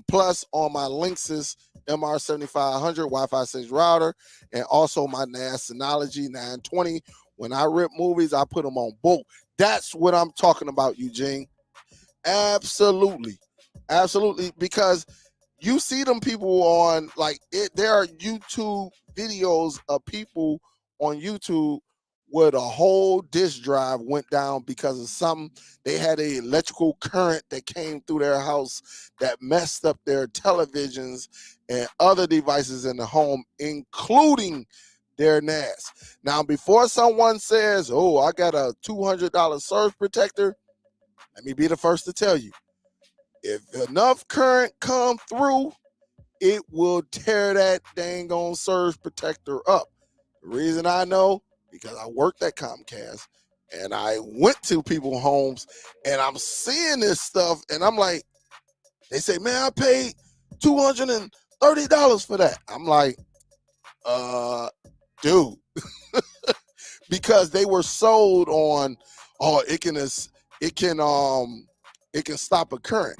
Speaker 1: Plus on my Linksys MR7500 Wi-Fi 6 router, and also my NAS Synology 920. When I rip movies, I put them on both. That's what I'm talking about, Eugene. Absolutely. Because you see them people on there are YouTube videos of people on YouTube where the whole disk drive went down because of something. They had an electrical current that came through their house that messed up their televisions and other devices in the home, including their NAS. Now, before someone says, oh, I got a $200 surge protector, let me be the first to tell you, if enough current come through, it will tear that dang on surge protector up. The reason I know, because I worked at Comcast and I went to people's homes and I'm seeing this stuff and I'm like, they say, man, I paid $230 for that. I'm like, dude, because they were sold on, oh, it can stop a current.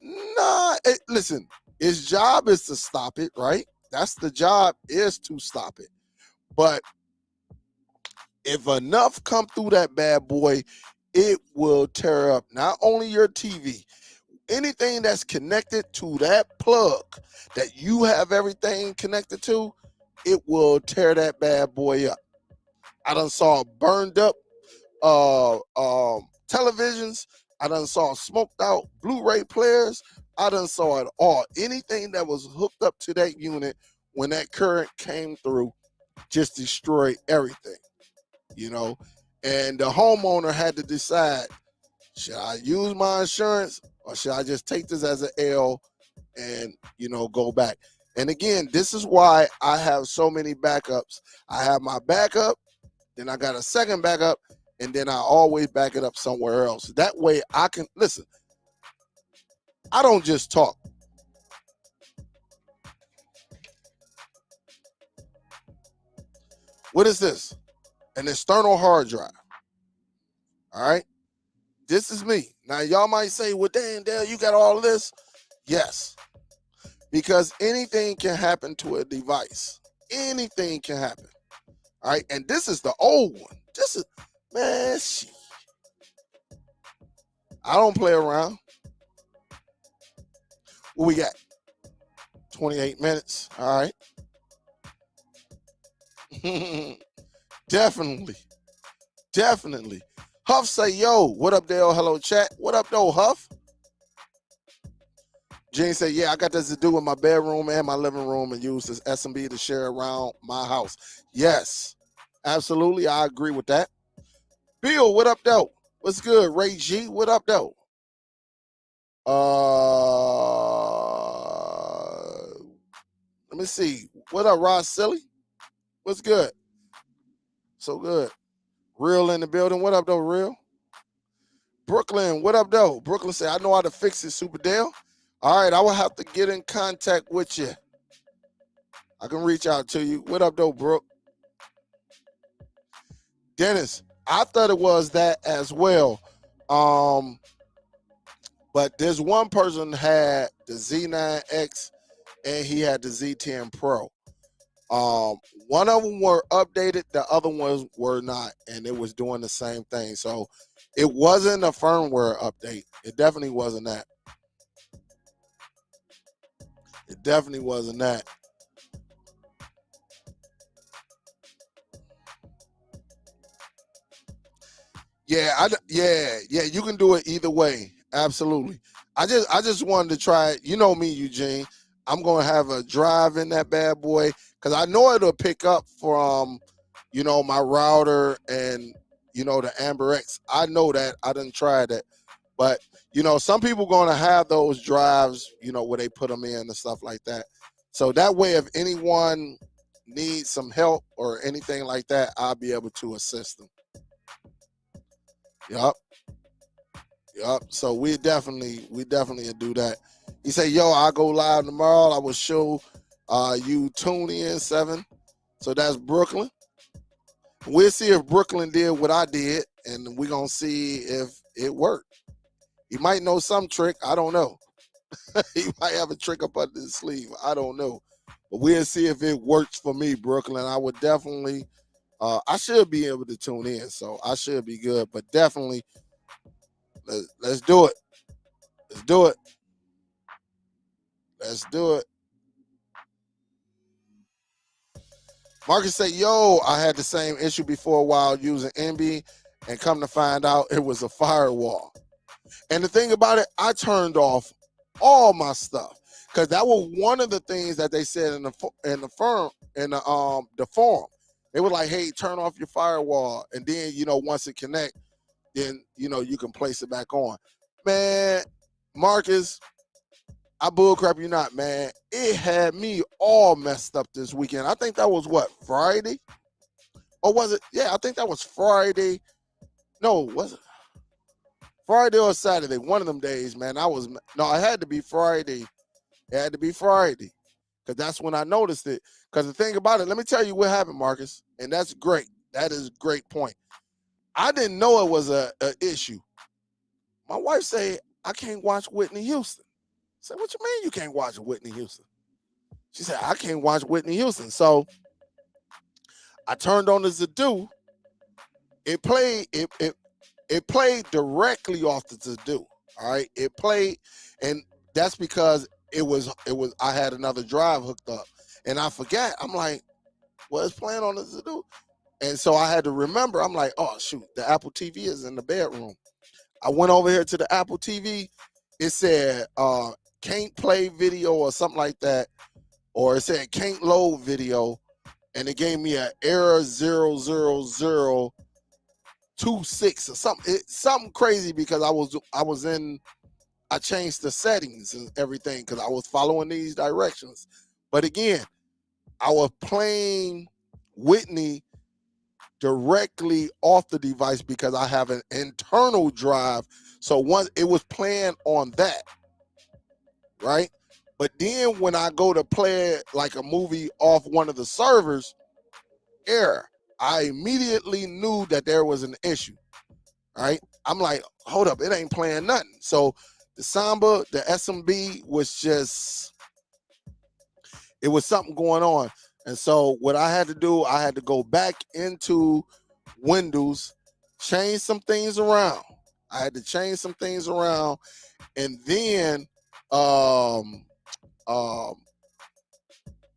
Speaker 1: Nah, listen, its job is to stop it, right? That's the job, is to stop it. But If enough come through that bad boy, it will tear up not only your TV, anything that's connected to that plug that you have everything connected to, it will tear that bad boy up. I done saw burned up televisions. I done saw smoked out Blu-ray players. I done saw it all. Anything that was hooked up to that unit when that current came through just destroyed everything, you know. And the homeowner had to decide, should I use my insurance or should I just take this as an L and, go back? And again, this is why I have so many backups. I have my backup, then I got a second backup, and then I always back it up somewhere else. That way I can, listen, I don't just talk. What is this? An external hard drive. All right. This is me. Now, y'all might say, well, dang, Dale, you got all this? Yes. Because anything can happen to a device. Anything can happen. All right. And this is the old one. This is, man, shit. I don't play around. What we got? 28 minutes. All right. Definitely. Huff say, yo, what up, Dale? Hello, chat. What up, though, Huff? Jane said, yeah, I got this to do in my bedroom and my living room and use this SMB to share around my house. Yes, absolutely. I agree with that. Bill, what up, though? What's good? Ray G, what up, though? Let me see. What up, Ross Silly? What's good? So good. Real in the building. What up, though, Real? Brooklyn, what up, though? Brooklyn said, I know how to fix it, Superdell. All right, I will have to get in contact with you. I can reach out to you. What up, though, Brooke? Dennis, I thought it was that as well. But there's one person had the Z9X and he had the Z10 Pro. One of them were updated, the other ones were not, and it was doing the same thing. So it wasn't a firmware update. It definitely wasn't that. It definitely wasn't that. Yeah, you can do it either way. Absolutely. I just wanted to try it. You know me, Eugene. I'm gonna have a drive in that bad boy because I know it'll pick up from, my router and the Amber X. I know that. I didn't try that. But some people gonna have those drives, where they put them in and stuff like that. So that way, if anyone needs some help or anything like that, I'll be able to assist them. Yup. So we definitely do that. He said, yo, I'll go live tomorrow. I will show you tune in 7. So that's Brooklyn. We'll see if Brooklyn did what I did, and we're gonna see if it worked. He might know some trick. I don't know. He might have a trick up under his sleeve. I don't know. But we'll see if it works for me, Brooklyn. I would definitely I should be able to tune in, so I should be good. But definitely let's do it. Let's do it. Let's do it. Marcus said, yo, I had the same issue before while using NB, and come to find out it was a firewall. And the thing about it, I turned off all my stuff because that was one of the things that they said in the forum. They were like, hey, turn off your firewall, and then once it connect, then you can place it back on. Man, Marcus, I bullcrap you not, man. It had me all messed up this weekend. I think that was what, Friday? Or was it? Yeah, I think that was Friday. No, was it Friday or Saturday? One of them days, man. It had to be Friday. It had to be Friday. Because that's when I noticed it. Because the thing about it, let me tell you what happened, Marcus. And that's great. That is a great point. I didn't know it was a issue. My wife said, I can't watch Whitney Houston. I said, what you mean you can't watch Whitney Houston? She said, I can't watch Whitney Houston. So I turned on the Zidoo, it played it played directly off the Zidoo. All right, it played, and that's because it was I had another drive hooked up, and I forgot. I'm like, well, it's playing on the Zidoo, and so I had to remember. I'm like, oh shoot, the Apple TV is in the bedroom. I went over here to the Apple TV. It said can't play video or something like that, or it said can't load video, and it gave me an error 00026 or something. Something crazy because I changed the settings and everything because I was following these directions. But again, I was playing Whitney directly off the device because I have an internal drive. So once it was playing on that, right? But then when I go to play like a movie off one of the servers, error. I immediately knew that there was an issue, right? I'm like, hold up, it ain't playing nothing. So the Samba, the SMB was just, it was something going on. And so what I had to do, I had to go back into Windows, change some things around. I had to change some things around, and then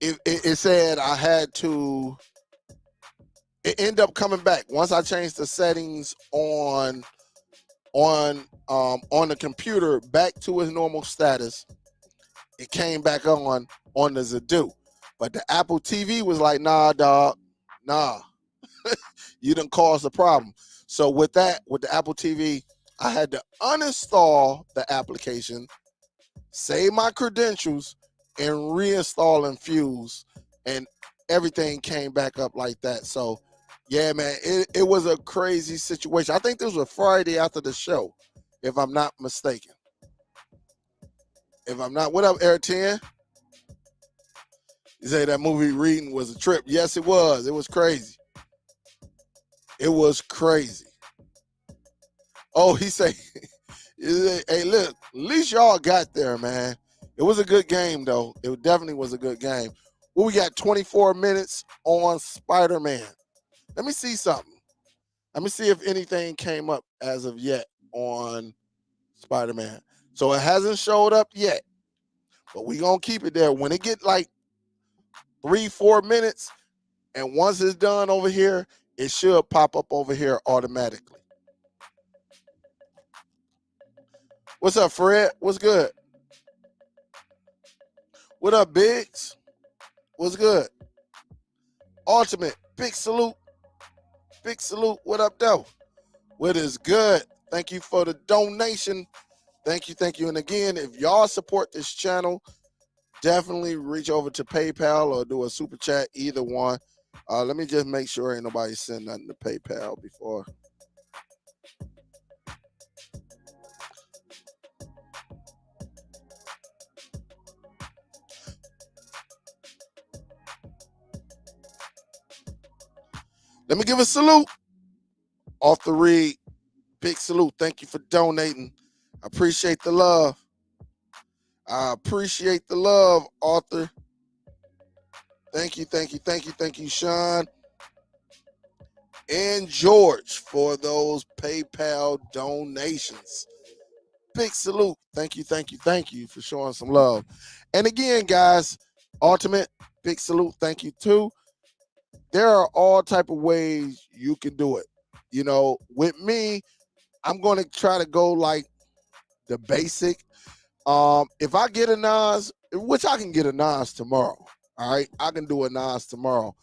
Speaker 1: it said I had to. It ended up coming back once I changed the settings on the computer back to its normal status. It came back on the Zidoo, but the Apple TV was like, nah, dog, nah, you done caused a problem. So with the Apple TV, I had to uninstall the application, save my credentials, and reinstall Infuse, and everything came back up like that. So yeah, man, it was a crazy situation. I think this was a Friday after the show, if I'm not mistaken. If I'm not, what up, Air 10? You say that movie reading was a trip. Yes, it was. It was crazy. It was crazy. Oh, he say, hey, look, at least y'all got there, man. It was a good game, though. It definitely was a good game. Well, we got 24 minutes on Spider-Man. Let me see something. Let me see if anything came up as of yet on Spider-Man. So it hasn't showed up yet, but we gonna keep it there. When it get like 3-4 minutes, and once it's done over here, it should pop up over here automatically. What's up, Fred? What's good? What up, Biggs? What's good? Ultimate, big salute. Big salute. What up, though? What is good? Thank you for the donation. Thank you, thank you. And again, if y'all support this channel, definitely reach over to PayPal or do a super chat, either one. Let me just make sure ain't nobody send nothing to PayPal before. Let me give a salute off the read. Big salute. Thank you for donating. I appreciate the love. I appreciate the love, Arthur. Thank you, thank you, thank you, thank you, Sean and George, for those PayPal donations. Big salute. Thank you, thank you, thank you for showing some love. And again, guys, Ultimate, big salute. Thank you, too. There are all type of ways you can do it. You know, with me, I'm going to try to go like the basic. If I get a Nas, which I can get a Nas tomorrow, all right, I can do a Nas tomorrow.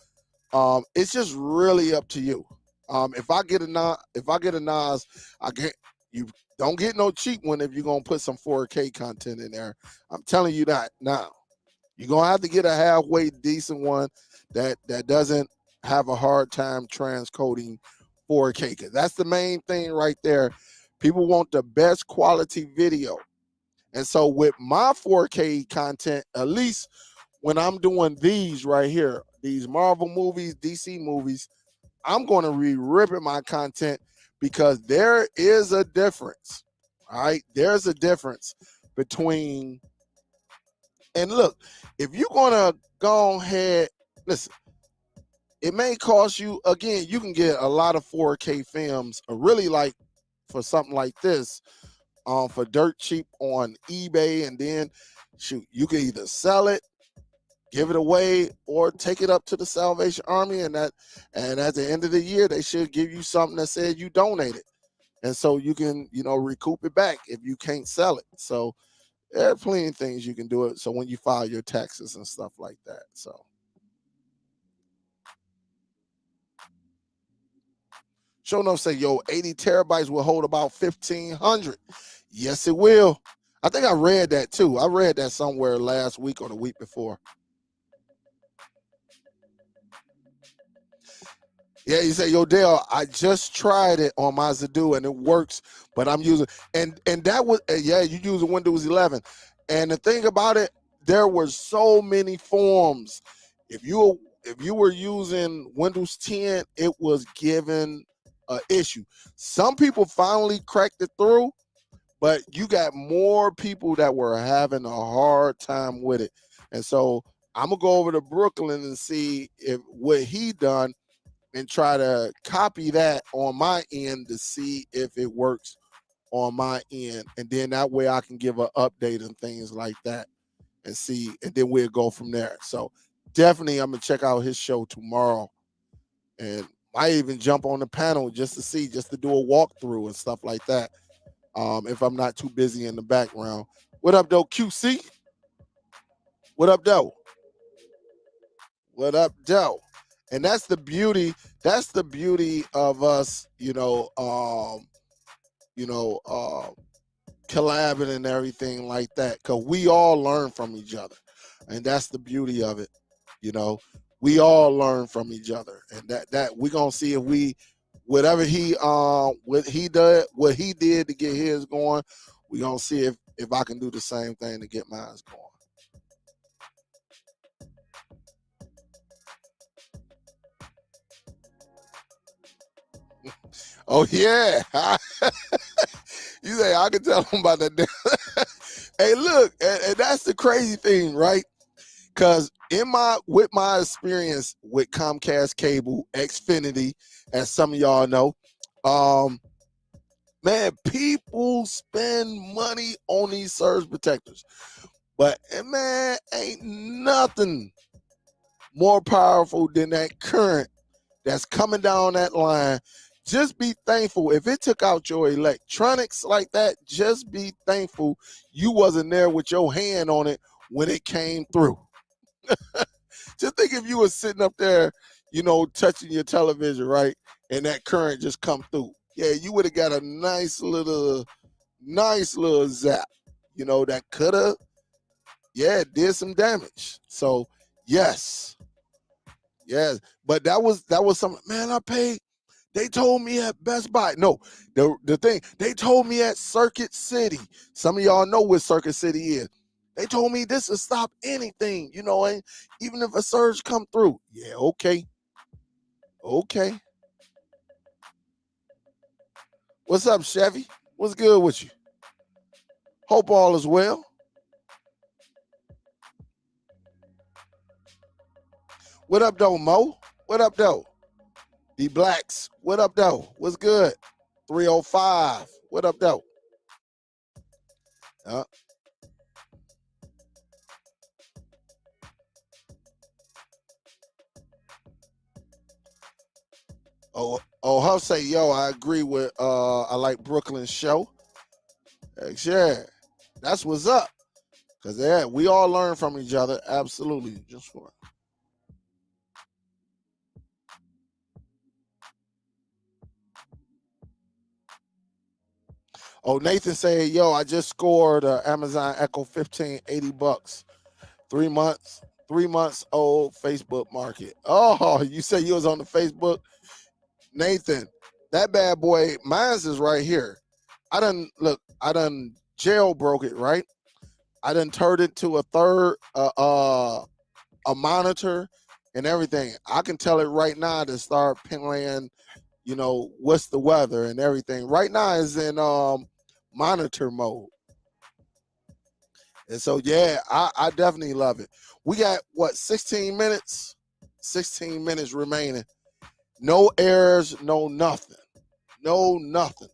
Speaker 1: It's just really up to you. If I get a Nas, I get you. Don't get no cheap one if you're gonna put some 4K content in there. I'm telling you that now. You're gonna have to get a halfway decent one that doesn't have a hard time transcoding 4K. Cause that's the main thing right there. People want the best quality video. And so with my 4K content, at least when I'm doing these right here, these Marvel movies, DC movies, I'm going to be ripping my content because there is a difference. All right. There's a difference between, and look, if you're going to go ahead, listen, It may cost you, again, you can get a lot of 4K films, really like for something like this, for dirt cheap on eBay, and then shoot, you can either sell it, give it away, or take it up to the Salvation Army, and at the end of the year they should give you something that says you donated, and so you can recoup it back if you can't sell it. So there are plenty of things you can do it. So when you file your taxes and stuff like that. So sure enough, say, yo, 80 terabytes will hold about 1,500. Yes, it will. I think I read that too. I read that somewhere last week or the week before. Yeah, you say, yo, Dale, I just tried it on my Zidoo and it works, but I'm using, and that was, yeah, you using Windows 11. And the thing about it, there were so many forms. If you were using Windows 10, it was given an issue. Some people finally cracked it through, but you got more people that were having a hard time with it. And so I'm gonna go over to Brooklyn and see if what he done and try to copy that on my end to see if it works on my end. And then that way I can give an update and things like that and see, and then we'll go from there. So definitely I'm gonna check out his show tomorrow, and might even jump on the panel just to see, just to do a walkthrough and stuff like that. If I'm not too busy in the background. What up, though, QC? What up, though? What up, though? And that's the beauty. That's the beauty of us, collabing and everything like that, because we all learn from each other, and that's the beauty of it. You know, we all learn from each other, and that we gonna see if we, whatever what he did to get his going, we gonna see if I can do the same thing to get mine going. Oh yeah. You say I can tell them about that. Hey, look, and that's the crazy thing, right? Because with my experience with Comcast Cable, Xfinity, as some of y'all know, man, people spend money on these surge protectors, but man, ain't nothing more powerful than that current that's coming down that line. Just be thankful if it took out your electronics like that. Just be thankful you wasn't there with your hand on it when it came through. Just think if you were sitting up there, touching your television, right, and that current just come through. Yeah, you would have got a nice little zap. That could have, yeah, did some damage. So yes, yes, but that was some, man. I paid. They told me at Best Buy. No, the thing, they told me at Circuit City. Some of y'all know what Circuit City is. They told me this will stop anything, and even if a surge come through. Yeah, okay. Okay. What's up, Chevy? What's good with you? Hope all is well. What up, though, Mo? What up, though? The Blacks. What up, though? What's good? 305. What up, though? Uh, Huff say, yo, I agree with I like Brooklyn's show. Heck yeah. That's what's up. Cause yeah, we all learn from each other. Absolutely. Just for Nathan said, yo, I just scored Amazon Echo 15, $80. 3 months, 3 months old Facebook market. Oh, you say you was on the Facebook? Nathan, that bad boy, mine's is right here. I done jailbroke it, right? I done turned it to a third a monitor and everything. I can tell it right now to start playing, what's the weather and everything. Right now is in monitor mode. And so yeah, I definitely love it. We got what, 16 minutes? 16 minutes remaining. No errors, no nothing. No nothing.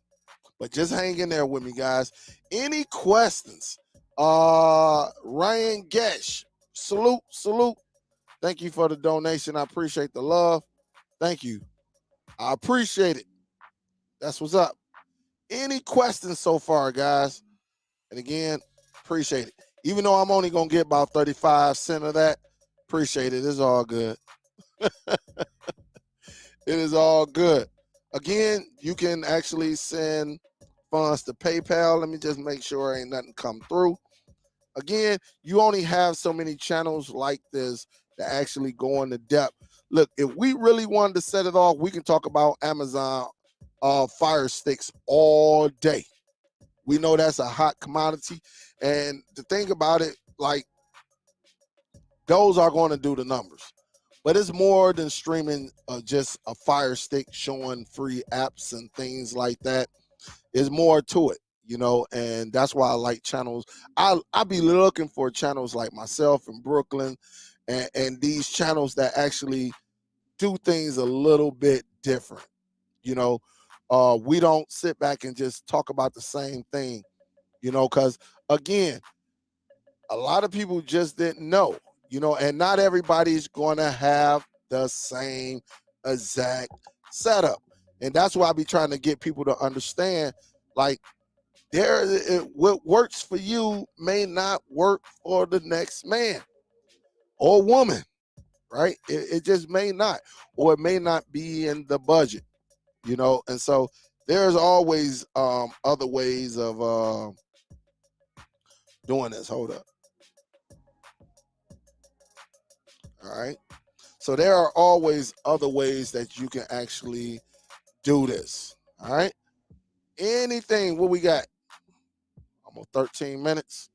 Speaker 1: But just hang in there with me, guys. Any questions? Ryan Gesh, salute. Thank you for the donation. I appreciate the love. Thank you. I appreciate it. That's what's up. Any questions so far, guys? And again, appreciate it. Even though I'm only going to get about 35% of that, appreciate it. It's all good. It is all good. Again, you can actually send funds to PayPal. Let me just make sure ain't nothing come through. Again, you only have so many channels like this that actually go into depth. Look, if we really wanted to set it off, we can talk about Amazon Fire Sticks all day. We know that's a hot commodity. And the thing about it, like, those are going to do the numbers. But it's more than streaming just a Fire Stick showing free apps and things like that. There's more to it, you know, and that's why I like channels. I'll be looking for channels like myself in Brooklyn and these channels that actually do things a little bit different. You know, we don't sit back and just talk about the same thing, you know, because again, a lot of people just didn't know, you know, and not everybody's going to have the same exact setup. And that's why I be trying to get people to understand, like, what works for you may not work for the next man or woman, right? It just may not, or it may not be in the budget, you know. And so there's always other ways of doing this. Hold up. All right. So there are always other ways that you can actually do this. All right. Anything, what we got? Almost 13 minutes.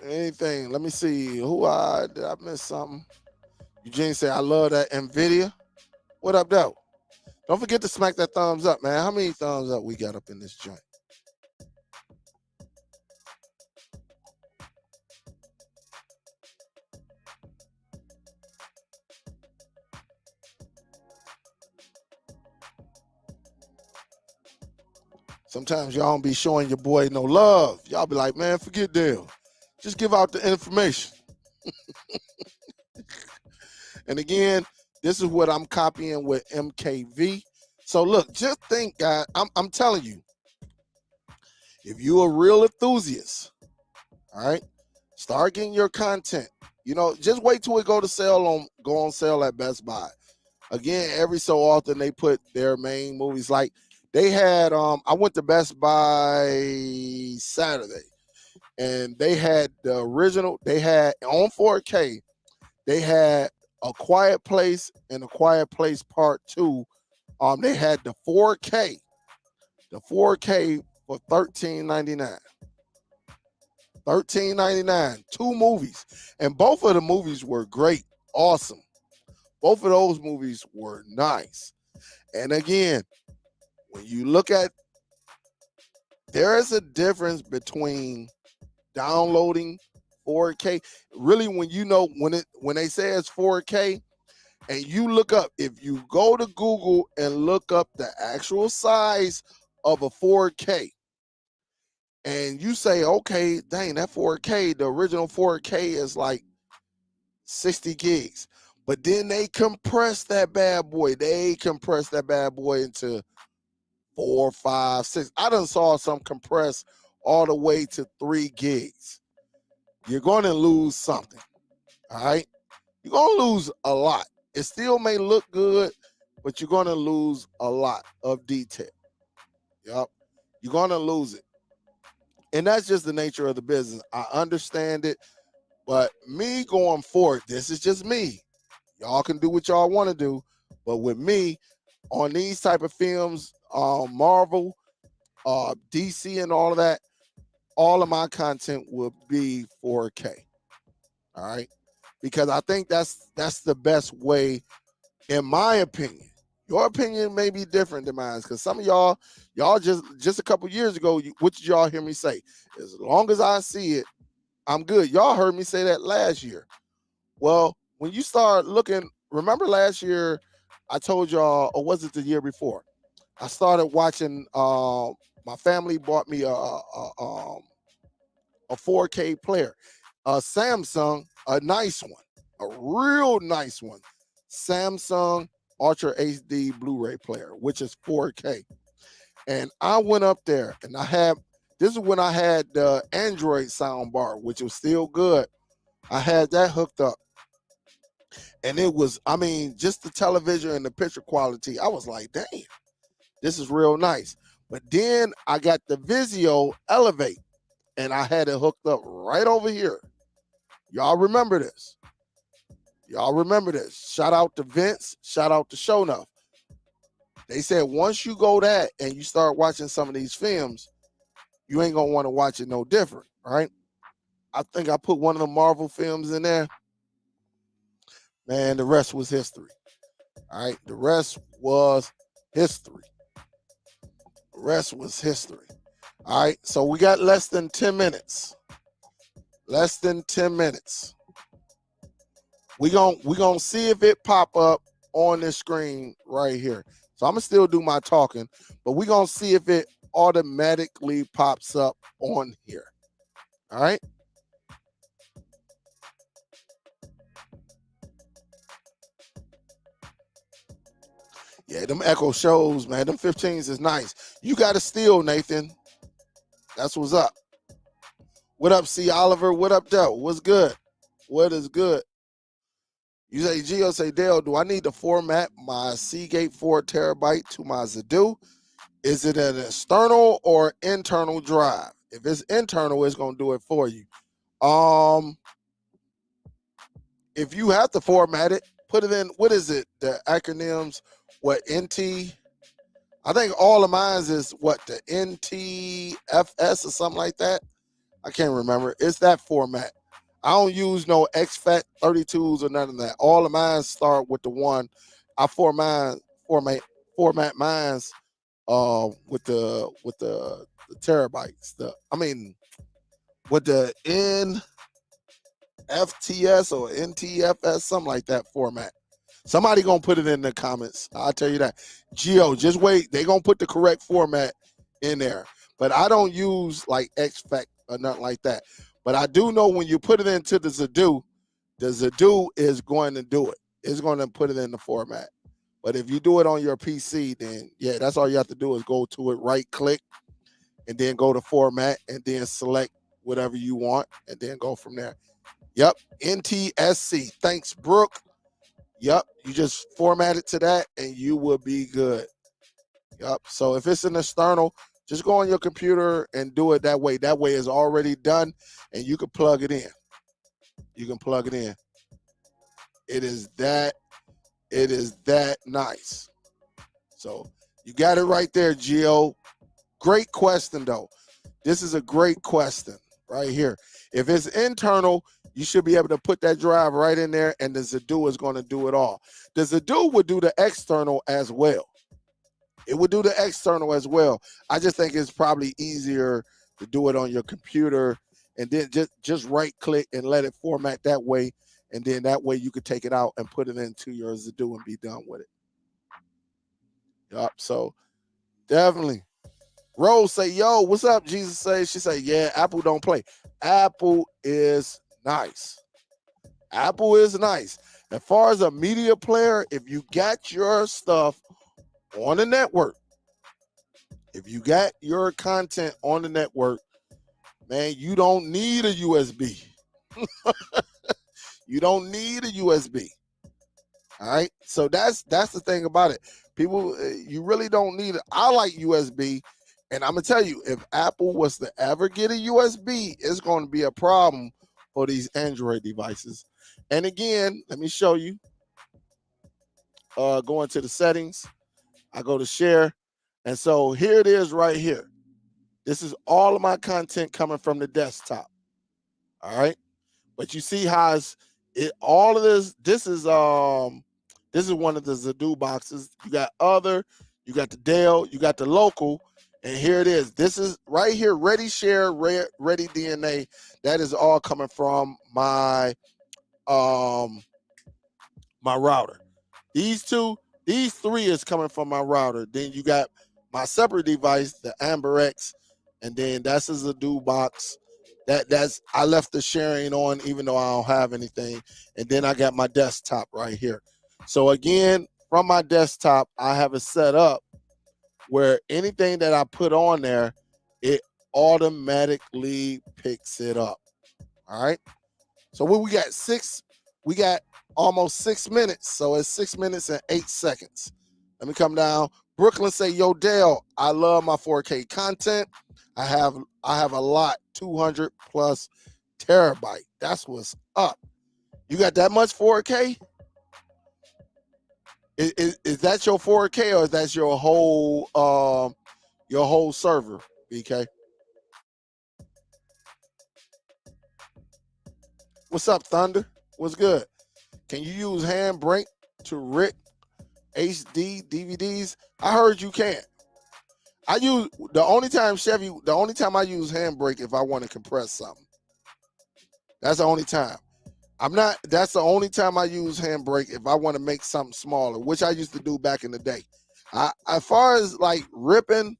Speaker 1: Anything. Let me see. Did I miss something? Eugene said, I love that NVIDIA. What up, though? Don't forget to smack that thumbs up, man. How many thumbs up we got up in this joint? Sometimes y'all don't be showing your boy no love. Y'all be like, man, forget them. Just give out the information. And again, this is what I'm copying with MKV. So look, just think, guys, I'm telling you, if you're a real enthusiast, all right, start getting your content. You know, just wait till it go on sale at Best Buy. Again, every so often they put their main movies. Like they had, I went to Best Buy Saturday, and they had the original. They had on 4K. They had A Quiet Place and A Quiet Place Part 2. They had the 4K for $13.99. $13.99. Two movies, and both of the movies were great, awesome. Both of those movies were nice. And again, when you look at, there is a difference between downloading 4K. Really, when they say it's 4K, and you look up, if you go to Google and look up the actual size of a 4K, and you say, okay, dang, that 4K, the original 4K is like 60 gigs. But then they compress that bad boy. They compress that bad boy into 4, 5, 6. I done saw some compress all the way to 3 gigs. You're going to lose something, all right? You're going to lose a lot. It still may look good, but you're going to lose a lot of detail. Yep. You're going to lose it. And that's just the nature of the business. I understand it, but me going forward, this is just me. Y'all can do what y'all want to do, but with me, on these type of films, Marvel, DC and all of that, all of my content will be 4K. All right? Because I think that's the best way, in my opinion. Your opinion may be different than mine, because some of y'all just a couple years ago, what did y'all hear me say? As long as I see it, I'm good. Y'all heard me say that last year. Well, when you start looking, remember last year, I told y'all, or was it the year before? I started watching. My family bought me a 4K player, a Samsung, a nice one, a real nice one, Samsung Ultra HD Blu-ray player, which is 4K. And I went up there, and this is when I had the Android sound bar, which was still good. I had that hooked up, and it was, I mean, just the television and the picture quality. I was like, dang, this is real nice. But then I got the Vizio Elevate, and I had it hooked up right over here. Y'all remember this? Y'all remember this? Shout out to Vince. Shout out to Shownuff. They said once you go that and you start watching some of these films, you ain't gonna want to watch it no different, right? I think I put one of the Marvel films in there. Man, the rest was history. All right, the rest was history. The rest was history. All right, so we got less than 10 minutes. Less than 10 minutes. We gonna see if it pop up on this screen right here. So I'm gonna still do my talking, but we gonna see if it automatically pops up on here. All right. Yeah, them Echo shows, man. Them 15s is nice. You got to steal, Nathan. That's what's up. What up, C. Oliver? What up, Dell? What's good? What is good? You say, Gio, say, Dale, do I need to format my Seagate 4 terabyte to my Zidoo? Is it an external or internal drive? If it's internal, it's going to do it for you. If you have to format it, put it in, what is it? The acronyms, what, NT? I think all of mine is what, the NTFS or something like that. I can't remember. It's that format. I don't use no XFAT 32s or none of that. All of mine start with the one. I format mine's with the terabytes. With the NFTS or NTFS, something like that format. Somebody gonna put it in the comments. I'll tell you that. Geo, just wait. They gonna put the correct format in there. But I don't use like XFAT or nothing like that. But I do know when you put it into the Zidoo is going to do it. It's going to put it in the format. But if you do it on your PC, then yeah, that's all you have to do is go to it, right click, and then go to format, and then select whatever you want, and then go from there. Yep, NTSC. Thanks, Brooke. Yep, you just format it to that, and you will be good. Yep. So if it's an external, just go on your computer and do it that way. That way it's already done, and you can plug it in. You can plug it in. It is that nice. So you got it right there, Gio. Great question, though. This is a great question right here. If it's internal, you should be able to put that drive right in there, and the Zidoo is going to do it all. The Zidoo would do the external as well. It would do the external as well. I just think it's probably easier to do it on your computer, and then just right click and let it format that way. And then that way you could take it out and put it into your Zidoo and be done with it. Yup. So definitely. Rose say, yo, what's up? Jesus says, she say, yeah, Apple don't play. Apple is nice. Apple is nice. As far as a media player, if you got your stuff on the network, if you got your content on the network, man, you don't need a USB. You don't need a USB. All right. So that's the thing about it. People, you really don't need it. I like USB. And I'm going to tell you, if Apple was to ever get a USB, it's going to be a problem for these Android devices. And again, let me show you. Go into the settings. I go to share. And so here it is right here. This is all of my content coming from the desktop. All right. But you see how all of this is This is one of the Zidoo boxes. You got other, you got the Dell, you got the local, and here it is. This is right here, Ready Share, Ready DNA. That is all coming from my my router. These three is coming from my router. Then you got my separate device, the Amber X, and then that's a Zidoo box. That's I left the sharing on even though I don't have anything. And then I got my desktop right here. So again, from my desktop, I have it set up where anything that I put on there, it automatically picks it up. All right. So what we got? We got almost 6 minutes. So it's 6 minutes and 8 seconds. Let me come down. Brooklyn say, yo, Dale, I love my 4K content. I have a lot, 200 plus terabyte. That's what's up. You got that much 4K? Is that your 4K or is that your whole server, BK? What's up, Thunder? What's good? Can you use Handbrake to rip HD DVDs? I heard you can't. The only time I use Handbrake if I want to compress something. That's the only time. That's the only time I use Handbrake if I want to make something smaller, which I used to do back in the day. As far as like ripping,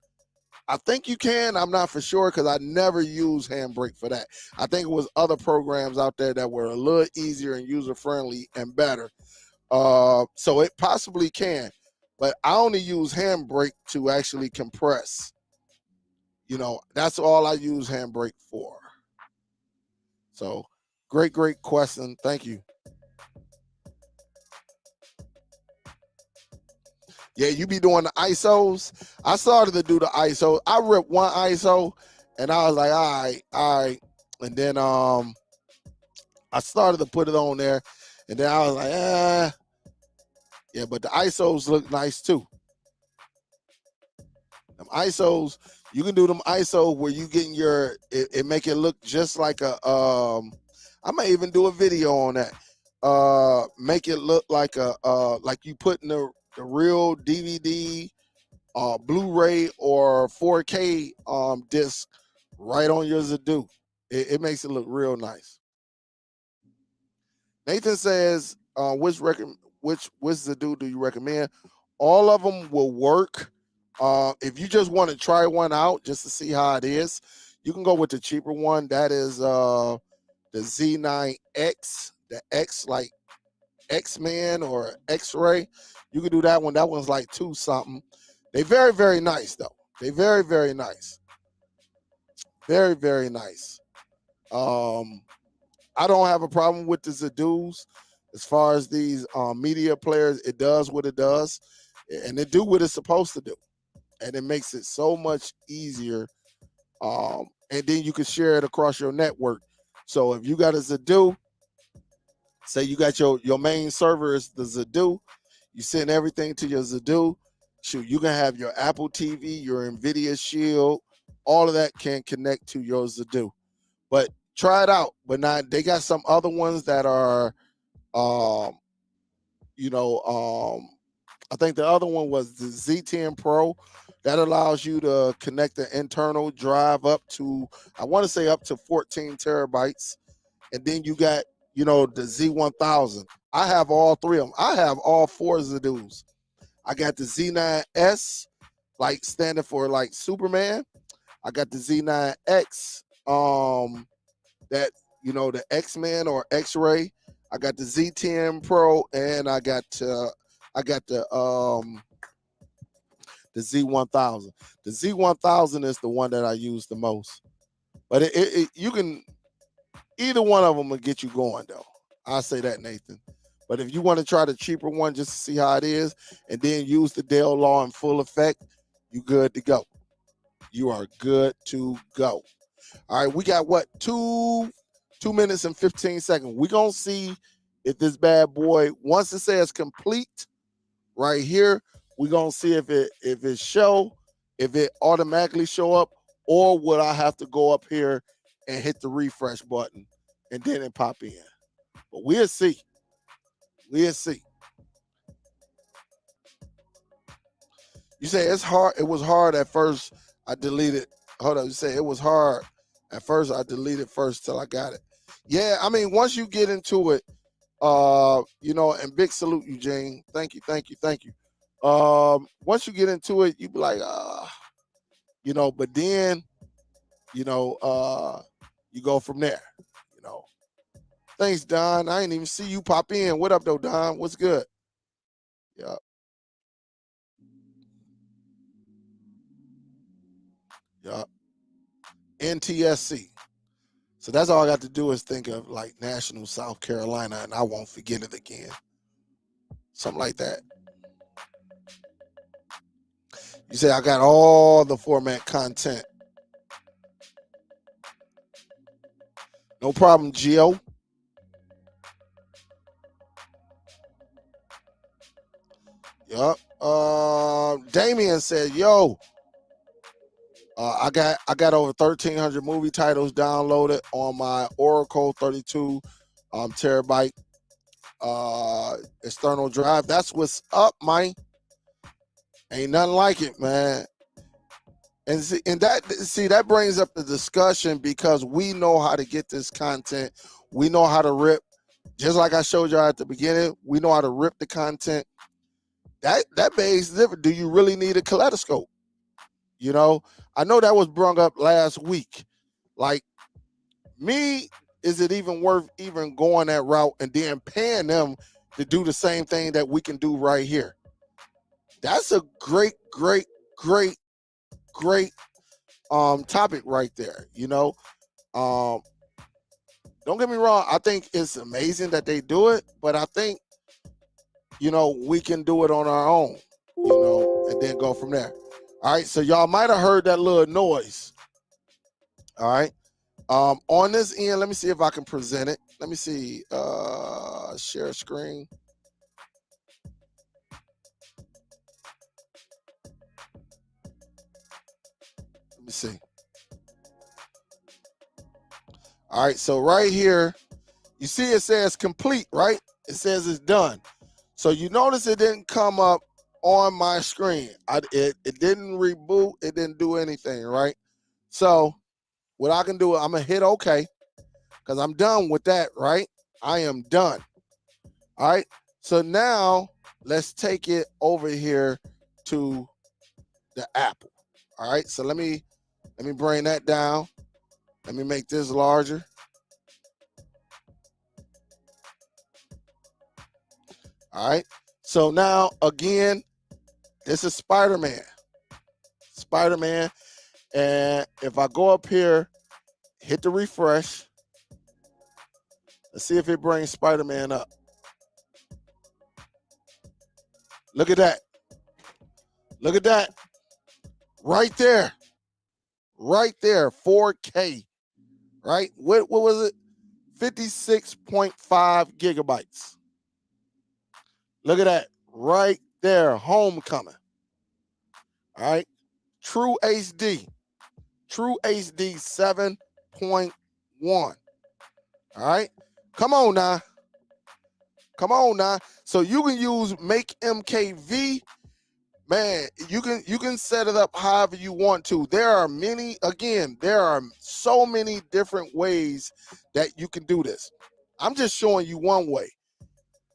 Speaker 1: I think you can. I'm not for sure because I never used Handbrake for that. I think it was other programs out there that were a little easier and user friendly and better. So it possibly can, but I only use Handbrake to actually compress. That's all I use Handbrake for. So great question. Thank you. Yeah, you be doing the ISOs. I started to do the ISO. I ripped one ISO and I was like, all right. And then I started to put it on there. And then I was like, yeah, but the ISOs look nice too. Them ISOs, you can do them ISO where you getting it make it look just like I might even do a video on that. Make it look like like you putting the real DVD, Blu-ray or 4K disc right on your Zidoo. It makes it look real nice. Nathan says, which Zidoo do you recommend? All of them will work. If you just want to try one out just to see how it is, you can go with the cheaper one. That is the Z9X, the X like X-Men or X-Ray. You can do that one. That one's like $2 something. They very, very nice though. They very, very nice. Very, very nice. I don't have a problem with the Zidoos as far as these media players. It does what it does, and it do what it's supposed to do, and it makes it so much easier. And then you can share it across your network. So if you got a Zidoo, say you got your main server is the Zidoo, you send everything to your Zidoo. Shoot, you can have your Apple TV, your NVIDIA Shield, all of that can connect to your Zidoo. But try it out. But now they got some other ones that are, I think the other one was the Z10 Pro that allows you to connect the internal drive up to, I want to say up to 14 terabytes. And then you got, the Z1000. I have all three of them. I have all four Zidoos. I got the Z9S, like standing for like Superman. I got the Z9X, that the X-Men or X-Ray. I got the Z10 Pro, and I got the Z1000. The Z1000 is the one that I use the most. But you can, either one of them will get you going though. I'll say that, Nathan. But if you want to try the cheaper one just to see how it is, and then use the Dell Law in full effect, you good to go. You are good to go. All right, we got what, 2 minutes and 15 seconds. We're gonna see if this bad boy, once it says complete right here, we're gonna see if it automatically show up, or would I have to go up here and hit the refresh button and then it pop in. But we'll see. You say it's hard. It was hard at first. I deleted. Hold on. You say it was hard at first. I deleted first till I got it. Yeah, I mean, once you get into it, and big salute, Eugene. Thank you, thank you, thank you. Once you get into it, you be like, but then, you know, uh, you go from there. You know. Thanks, Don. I ain't even see you pop in. What up, though, Don? What's good? Yeah, yeah. NTSC. So that's all I got to do is think of like National South Carolina, and I won't forget it again. Something like that. You say I got all the format content. No problem, Geo. Yup. Damien said, "Yo, I got over 1,300 movie titles downloaded on my Oracle 32 terabyte external drive. That's what's up, man. Ain't nothing like it, man. And that brings up the discussion because we know how to get this content. We know how to rip, just like I showed y'all at the beginning. We know how to rip the content. That begs different. Do you really need a kaleidoscope? I know that was brung up last week. Like me, is it even worth even going that route and then paying them to do the same thing that we can do right here? That's a great, great, great, great topic right there. Um don't get me wrong, I think it's amazing that they do it, but I think we can do it on our own, and then go from there. All right, so y'all might have heard that little noise. All right. On this end, let me see if I can present it. Let me see. Share screen. Let me see. All right, so right here, you see it says complete, right? It says it's done. So you notice it didn't come up on my screen. It didn't reboot. It didn't do anything, right? So what I can do, I'm gonna hit OK because I'm done with that, right? I am done. All right. So now let's take it over here to the Apple. All right. So let me bring that down. Let me make this larger. All right. So now again, this is Spider-Man. Spider-Man. And if I go up here, hit the refresh. Let's see if it brings Spider-Man up. Look at that. Look at that. Right there. Right there. 4K. Right? What was it? 56.5 gigabytes. Look at that. Right there. Homecoming. All right. True HD. True HD 7.1. All right. Come on now. Come on now. So you can use Make MKV. Man, you can set it up however you want to. There are so many different ways that you can do this. I'm just showing you one way.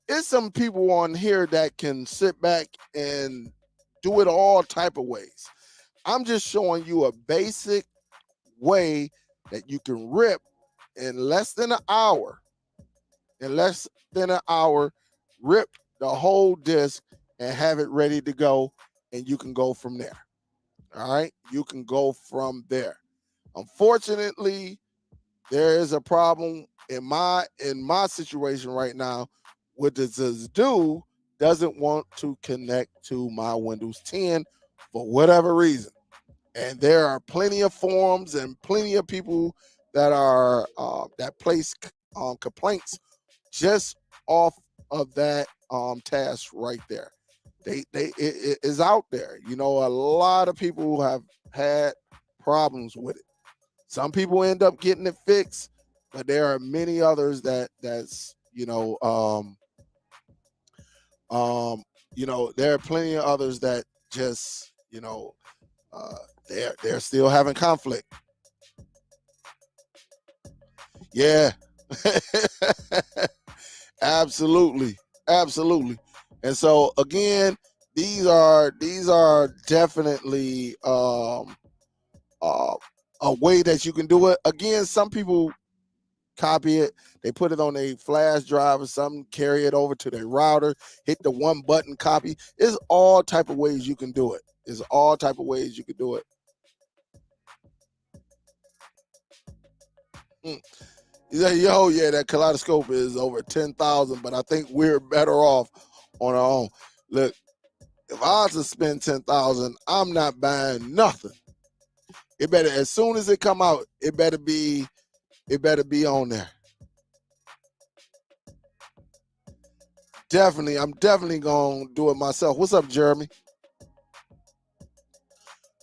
Speaker 1: There's some people on here that can sit back and do it all type of ways. I'm just showing you a basic way that you can rip in less than an hour. In less than an hour, rip the whole disc and have it ready to go, and you can go from there. All right, you can go from there. Unfortunately, there is a problem in my situation right now with the Zidoo doesn't want to connect to my Windows 10 for whatever reason. And there are plenty of forums and plenty of people that are that place complaints just off of that task right there. It is out there. A lot of people have had problems with it. Some people end up getting it fixed, but there are many others there are plenty of others that just you know, they're still having conflict. Yeah. Absolutely. Absolutely. And so again, these are definitely a way that you can do it. Again, some people copy it, they put it on a flash drive or something, carry it over to their router, hit the one button copy. There's all type of ways you can do it. There's all type of ways you can do it. Mm. You say, yo, yeah, that kaleidoscope is over 10,000, but I think we're better off on our own. Look, if I was to spend 10,000, I'm not buying nothing. It better, as soon as it come out, it better be on there. Definitely, I'm definitely gonna do it myself. What's up, Jeremy?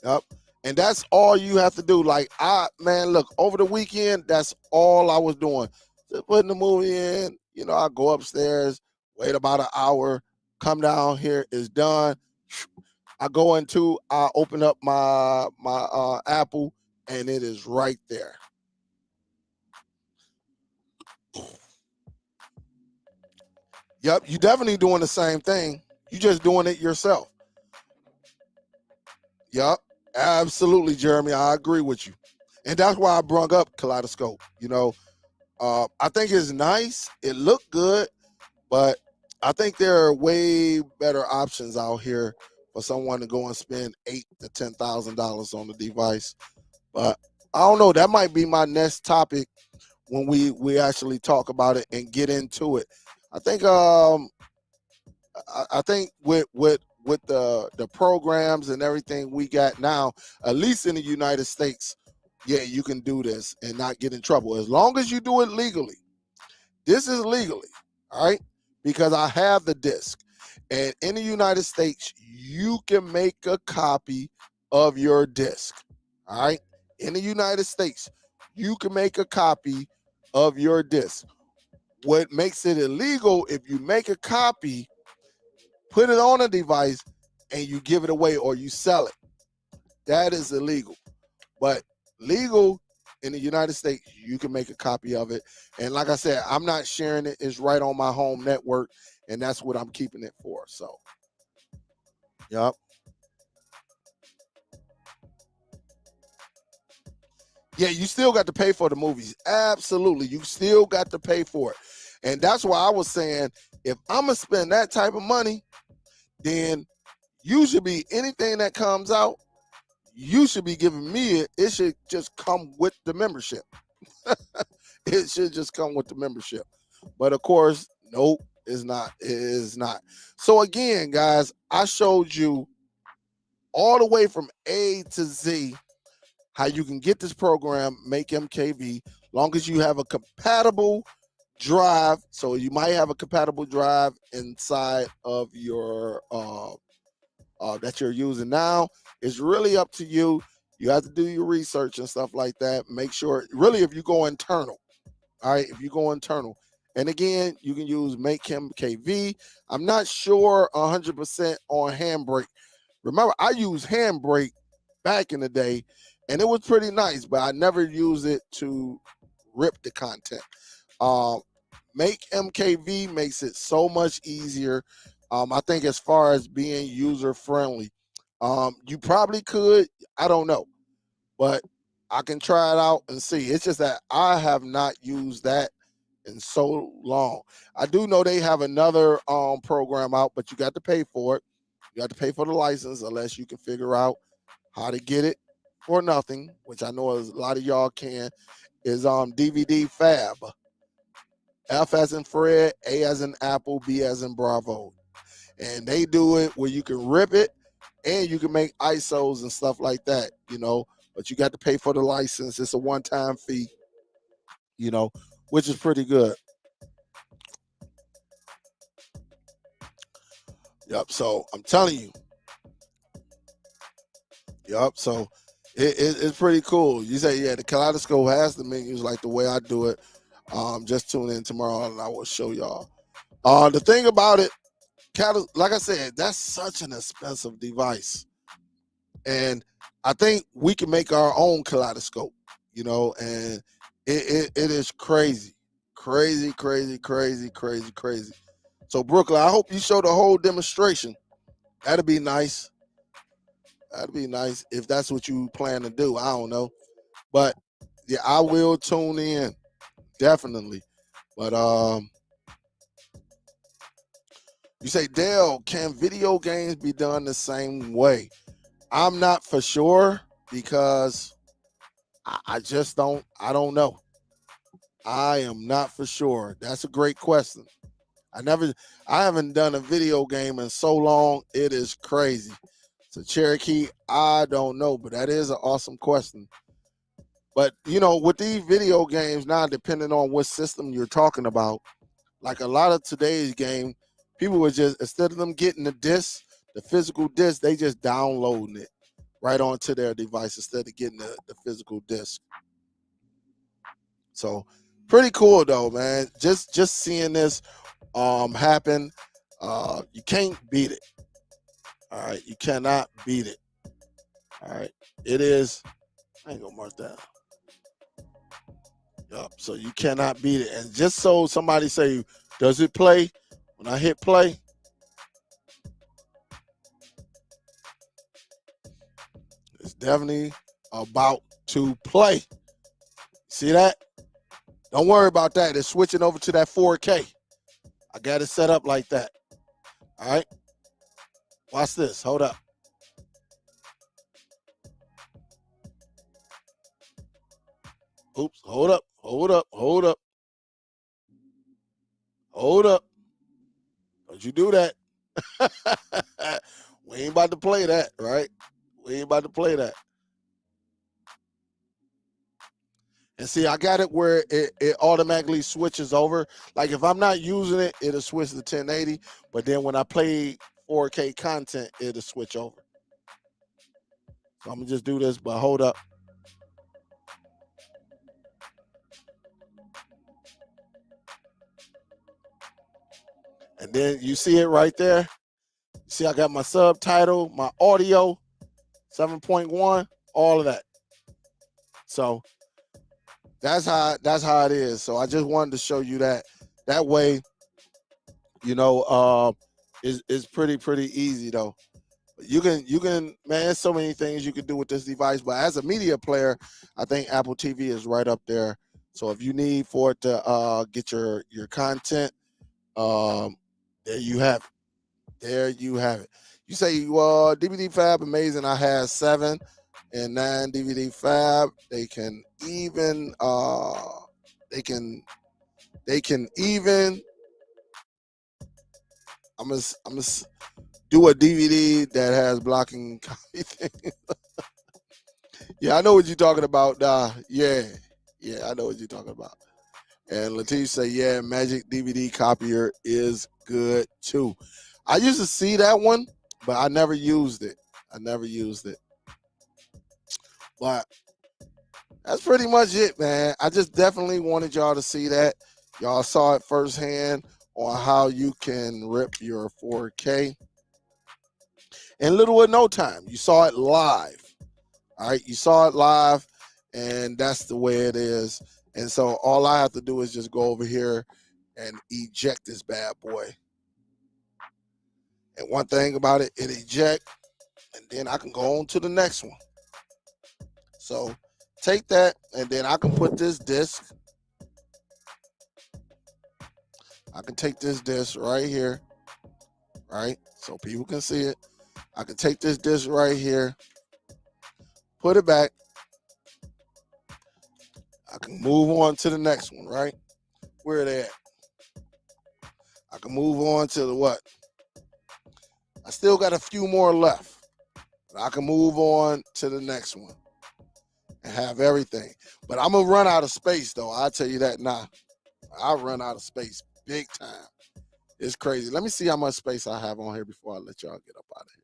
Speaker 1: Yep. And that's all you have to do. Like, man, look, over the weekend, that's all I was doing. Just putting the movie in, I go upstairs, wait about an hour, come down here, it's done. I open up my Apple, and it is right there. Yep, you definitely doing the same thing. You just doing it yourself. Yep, absolutely, Jeremy. I agree with you. And that's why I brung up Kaleidoscope. I think it's nice. It looked good, but I think there are way better options out here for someone to go and spend $8,000 to $10,000 on the device. But I don't know. That might be my next topic when we actually talk about it and get into it. I think I think with the programs and everything we got now, at least in the United States, yeah, you can do this and not get in trouble as long as you do it legally. This is legally, all right? Because I have the disc. And in the United States, you can make a copy of your disc. All right? In the United States, you can make a copy of your disc. What makes it illegal, if you make a copy, put it on a device, and you give it away or you sell it, that is illegal. But legal in the United States, you can make a copy of it. And like I said, I'm not sharing it. It's right on my home network, and that's what I'm keeping it for. So, yep. Yeah, you still got to pay for the movies. Absolutely. You still got to pay for it. And that's why I was saying, if I'm going to spend that type of money, then you should be, anything that comes out, you should be giving me it. It should just come with the membership. It should just come with the membership. But of course, nope, it's not. It is not. So again, guys, I showed you all the way from A to Z how you can get this program, Make MKV, long as you have a compatible drive. So you might have a compatible drive inside of your that you're using now. It's really up to you. You have to do your research and stuff like that. Make sure, really, if you go internal, all right, if you go internal, and again, you can use Make MKV. I'm not sure 100% on Handbrake. Remember, I used Handbrake back in the day, and it was pretty nice, but I never used it to rip the content. Um, Make MKV makes it so much easier. I think as far as being user friendly, you probably could. I don't know, but I can try it out and see. It's just that I have not used that in so long. I do know they have another program out, but you got to pay for it. You got to pay for the license unless you can figure out how to get it for nothing, which I know a lot of y'all can. Is DVD Fab. F as in Fred, A as in Apple, B as in Bravo. And they do it where you can rip it and you can make ISOs and stuff like that, but you got to pay for the license. It's a one-time fee, which is pretty good. Yep. So I'm telling you, yep. So it's pretty cool. You say, yeah, the Kaleidoscope has the menus like the way I do it. Just tune in tomorrow and I will show y'all. The thing about it, like I said, that's such an expensive device. And I think we can make our own kaleidoscope, you know, and it is crazy, crazy, crazy, crazy, crazy, crazy. So Brooklyn, I hope you show the whole demonstration. That'd be nice. That'd be nice if that's what you plan to do. I don't know, but yeah, I will tune in definitely. But you say, Dale, can video games be done the same way? I'm not for sure because I just don't. I don't know. I am not for sure. That's a great question. I haven't done a video game in so long. It is crazy. So Cherokee, I don't know, but that is an awesome question. But you know, with these video games now, depending on what system you're talking about, like a lot of today's game, people were just instead of them getting the disc, the physical disc, they just downloading it right onto their device instead of getting the physical disc. So pretty cool though, man. Just seeing this happen, you can't beat it. All right, you cannot beat it. All right, it is. I ain't gonna mark that. Yup. So you cannot beat it. And just so somebody say, does it play? When I hit play, it's definitely about to play. See that? Don't worry about that. It's switching over to that 4K. I got it set up like that. All right. Watch this. Hold up. Oops. Hold up. Hold up. Hold up. Hold up. Don't you do that. We ain't about to play that, right? We ain't about to play that. And see, I got it where it automatically switches over. Like if I'm not using it, it'll switch to 1080. But then when I play 4K content, it'll switch over. So I'm gonna just do this, but hold up. And then you see it right there. See, I got my subtitle, my audio, 7.1, all of that. So that's how it is. So I just wanted to show you that. That way, you know, it's pretty easy though. You can man, there's so many things you can do with this device. But as a media player, I think Apple TV is right up there. So if you need for it to get your content, um, there you have it. There you have it. You say, well, DVD Fab, amazing. I have 7 and 9 DVD Fab. They can even they can even I'm gonna do a DVD that has blocking copy thing. Yeah, I know what you're talking about. Yeah, I know what you're talking about. And Latish say, yeah, Magic DVD copier is good too. I used to see that one, but I never used it. I never used it. But that's pretty much it, man. I just definitely wanted y'all to see that. Y'all saw it firsthand on how you can rip your 4K in little or no time. You saw it live. All right, you saw it live, and that's the way it is. And so all I have to do is just go over here and eject this bad boy. And one thing about it, it eject, and then I can go on to the next one. So take that, and then I can put this disc. I can take this disc right here, right? So people can see it. I can take this disc right here, put it back. I can move on to the next one, right? Where are they at? I can move on to the what? I still got a few more left. But I can move on to the next one and have everything. But I'm going to run out of space, though. I'll tell you that now. I'll run out of space big time. It's crazy. Let me see how much space I have on here before I let y'all get up out of here.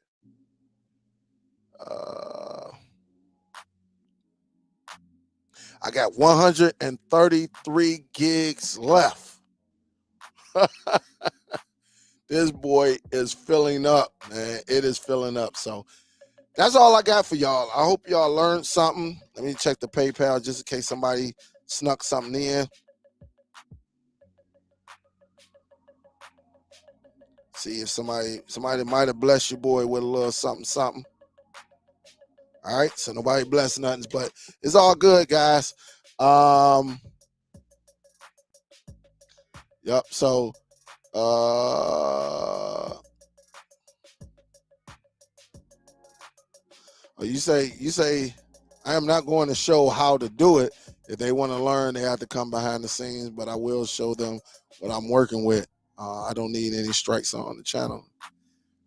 Speaker 1: I got 133 gigs left. This boy is filling up, man. It is filling up. So That's all I got for y'all. I hope y'all learned something. Let me check the PayPal just in case somebody snuck something in. See if somebody might have blessed your boy with a little something, something. All right, so nobody blessed nothing, but it's all good, guys. Yep. So, you say, I am not going to show how to do it. If they want to learn, they have to come behind the scenes, but I will show them what I'm working with. I don't need any strikes on the channel.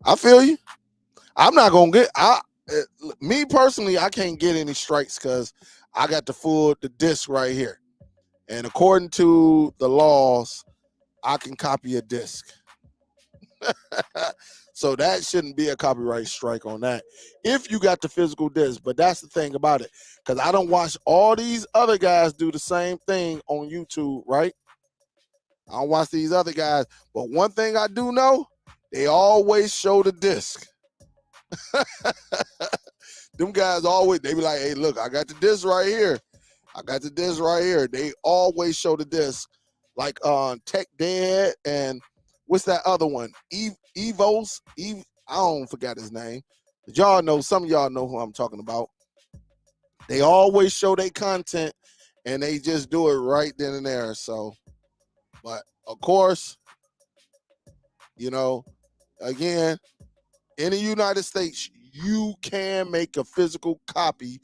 Speaker 1: I feel you. I'm not gonna get. Me personally, I can't get any strikes because I got the disc right here, and according to the laws, I can copy a disc. So that shouldn't be a copyright strike on that if you got the physical disc. But that's the thing about it, because I don't watch all these other guys do the same thing on YouTube, right? I don't watch these other guys, but one thing I do know, they always show the disc. Them guys always, they be like, hey, look, I got the disc right here. I got the disc right here. They always show the disc, like Tech Dead and what's that other one? Evos. I don't forget his name. But y'all know, some of y'all know who I'm talking about. They always show their content and they just do it right then and there. So, but of course, again, in the United States, you can make a physical copy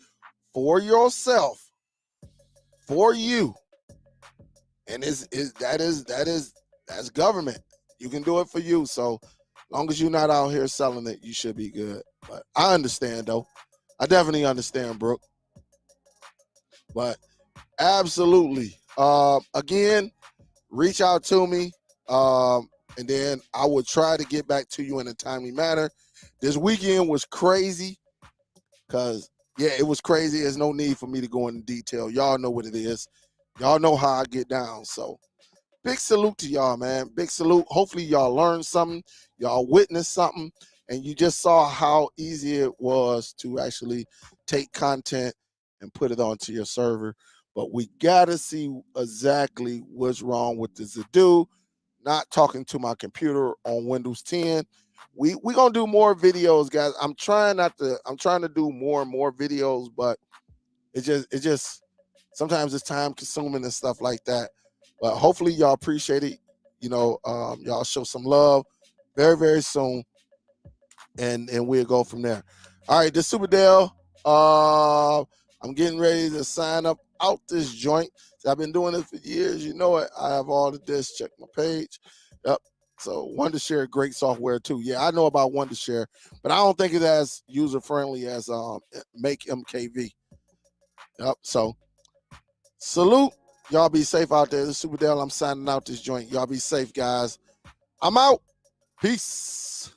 Speaker 1: for yourself, for you. And that's government. You can do it for you. So long as you're not out here selling it, you should be good. But I understand though. I definitely understand, Brooke. But absolutely. Again, reach out to me. And then I will try to get back to you in a timely manner. This weekend was crazy because, yeah, it was crazy. There's no need for me to go into detail. Y'all know what it is. Y'all know how I get down. So big salute to y'all, man. Big salute. Hopefully y'all learned something. Y'all witnessed something. And you just saw how easy it was to actually take content and put it onto your server. But we got to see exactly what's wrong with the Zidoo. Not talking to my computer on Windows 10. We're gonna do more videos, guys. I'm trying to do more and more videos, but it just sometimes it's time consuming and stuff like that. But hopefully y'all appreciate it. Y'all show some love very, very soon. And we'll go from there. All right, the Superdell. I'm getting ready to sign up out this joint. So I've been doing this for years. You know it. I have all the discs. Check my page. Yep. So Wondershare, great software too. Yeah, I know about Wondershare, but I don't think it's as user friendly as Make MKV. Yep. So salute. Y'all be safe out there. This is Superdell. I'm signing out this joint. Y'all be safe, guys. I'm out. Peace.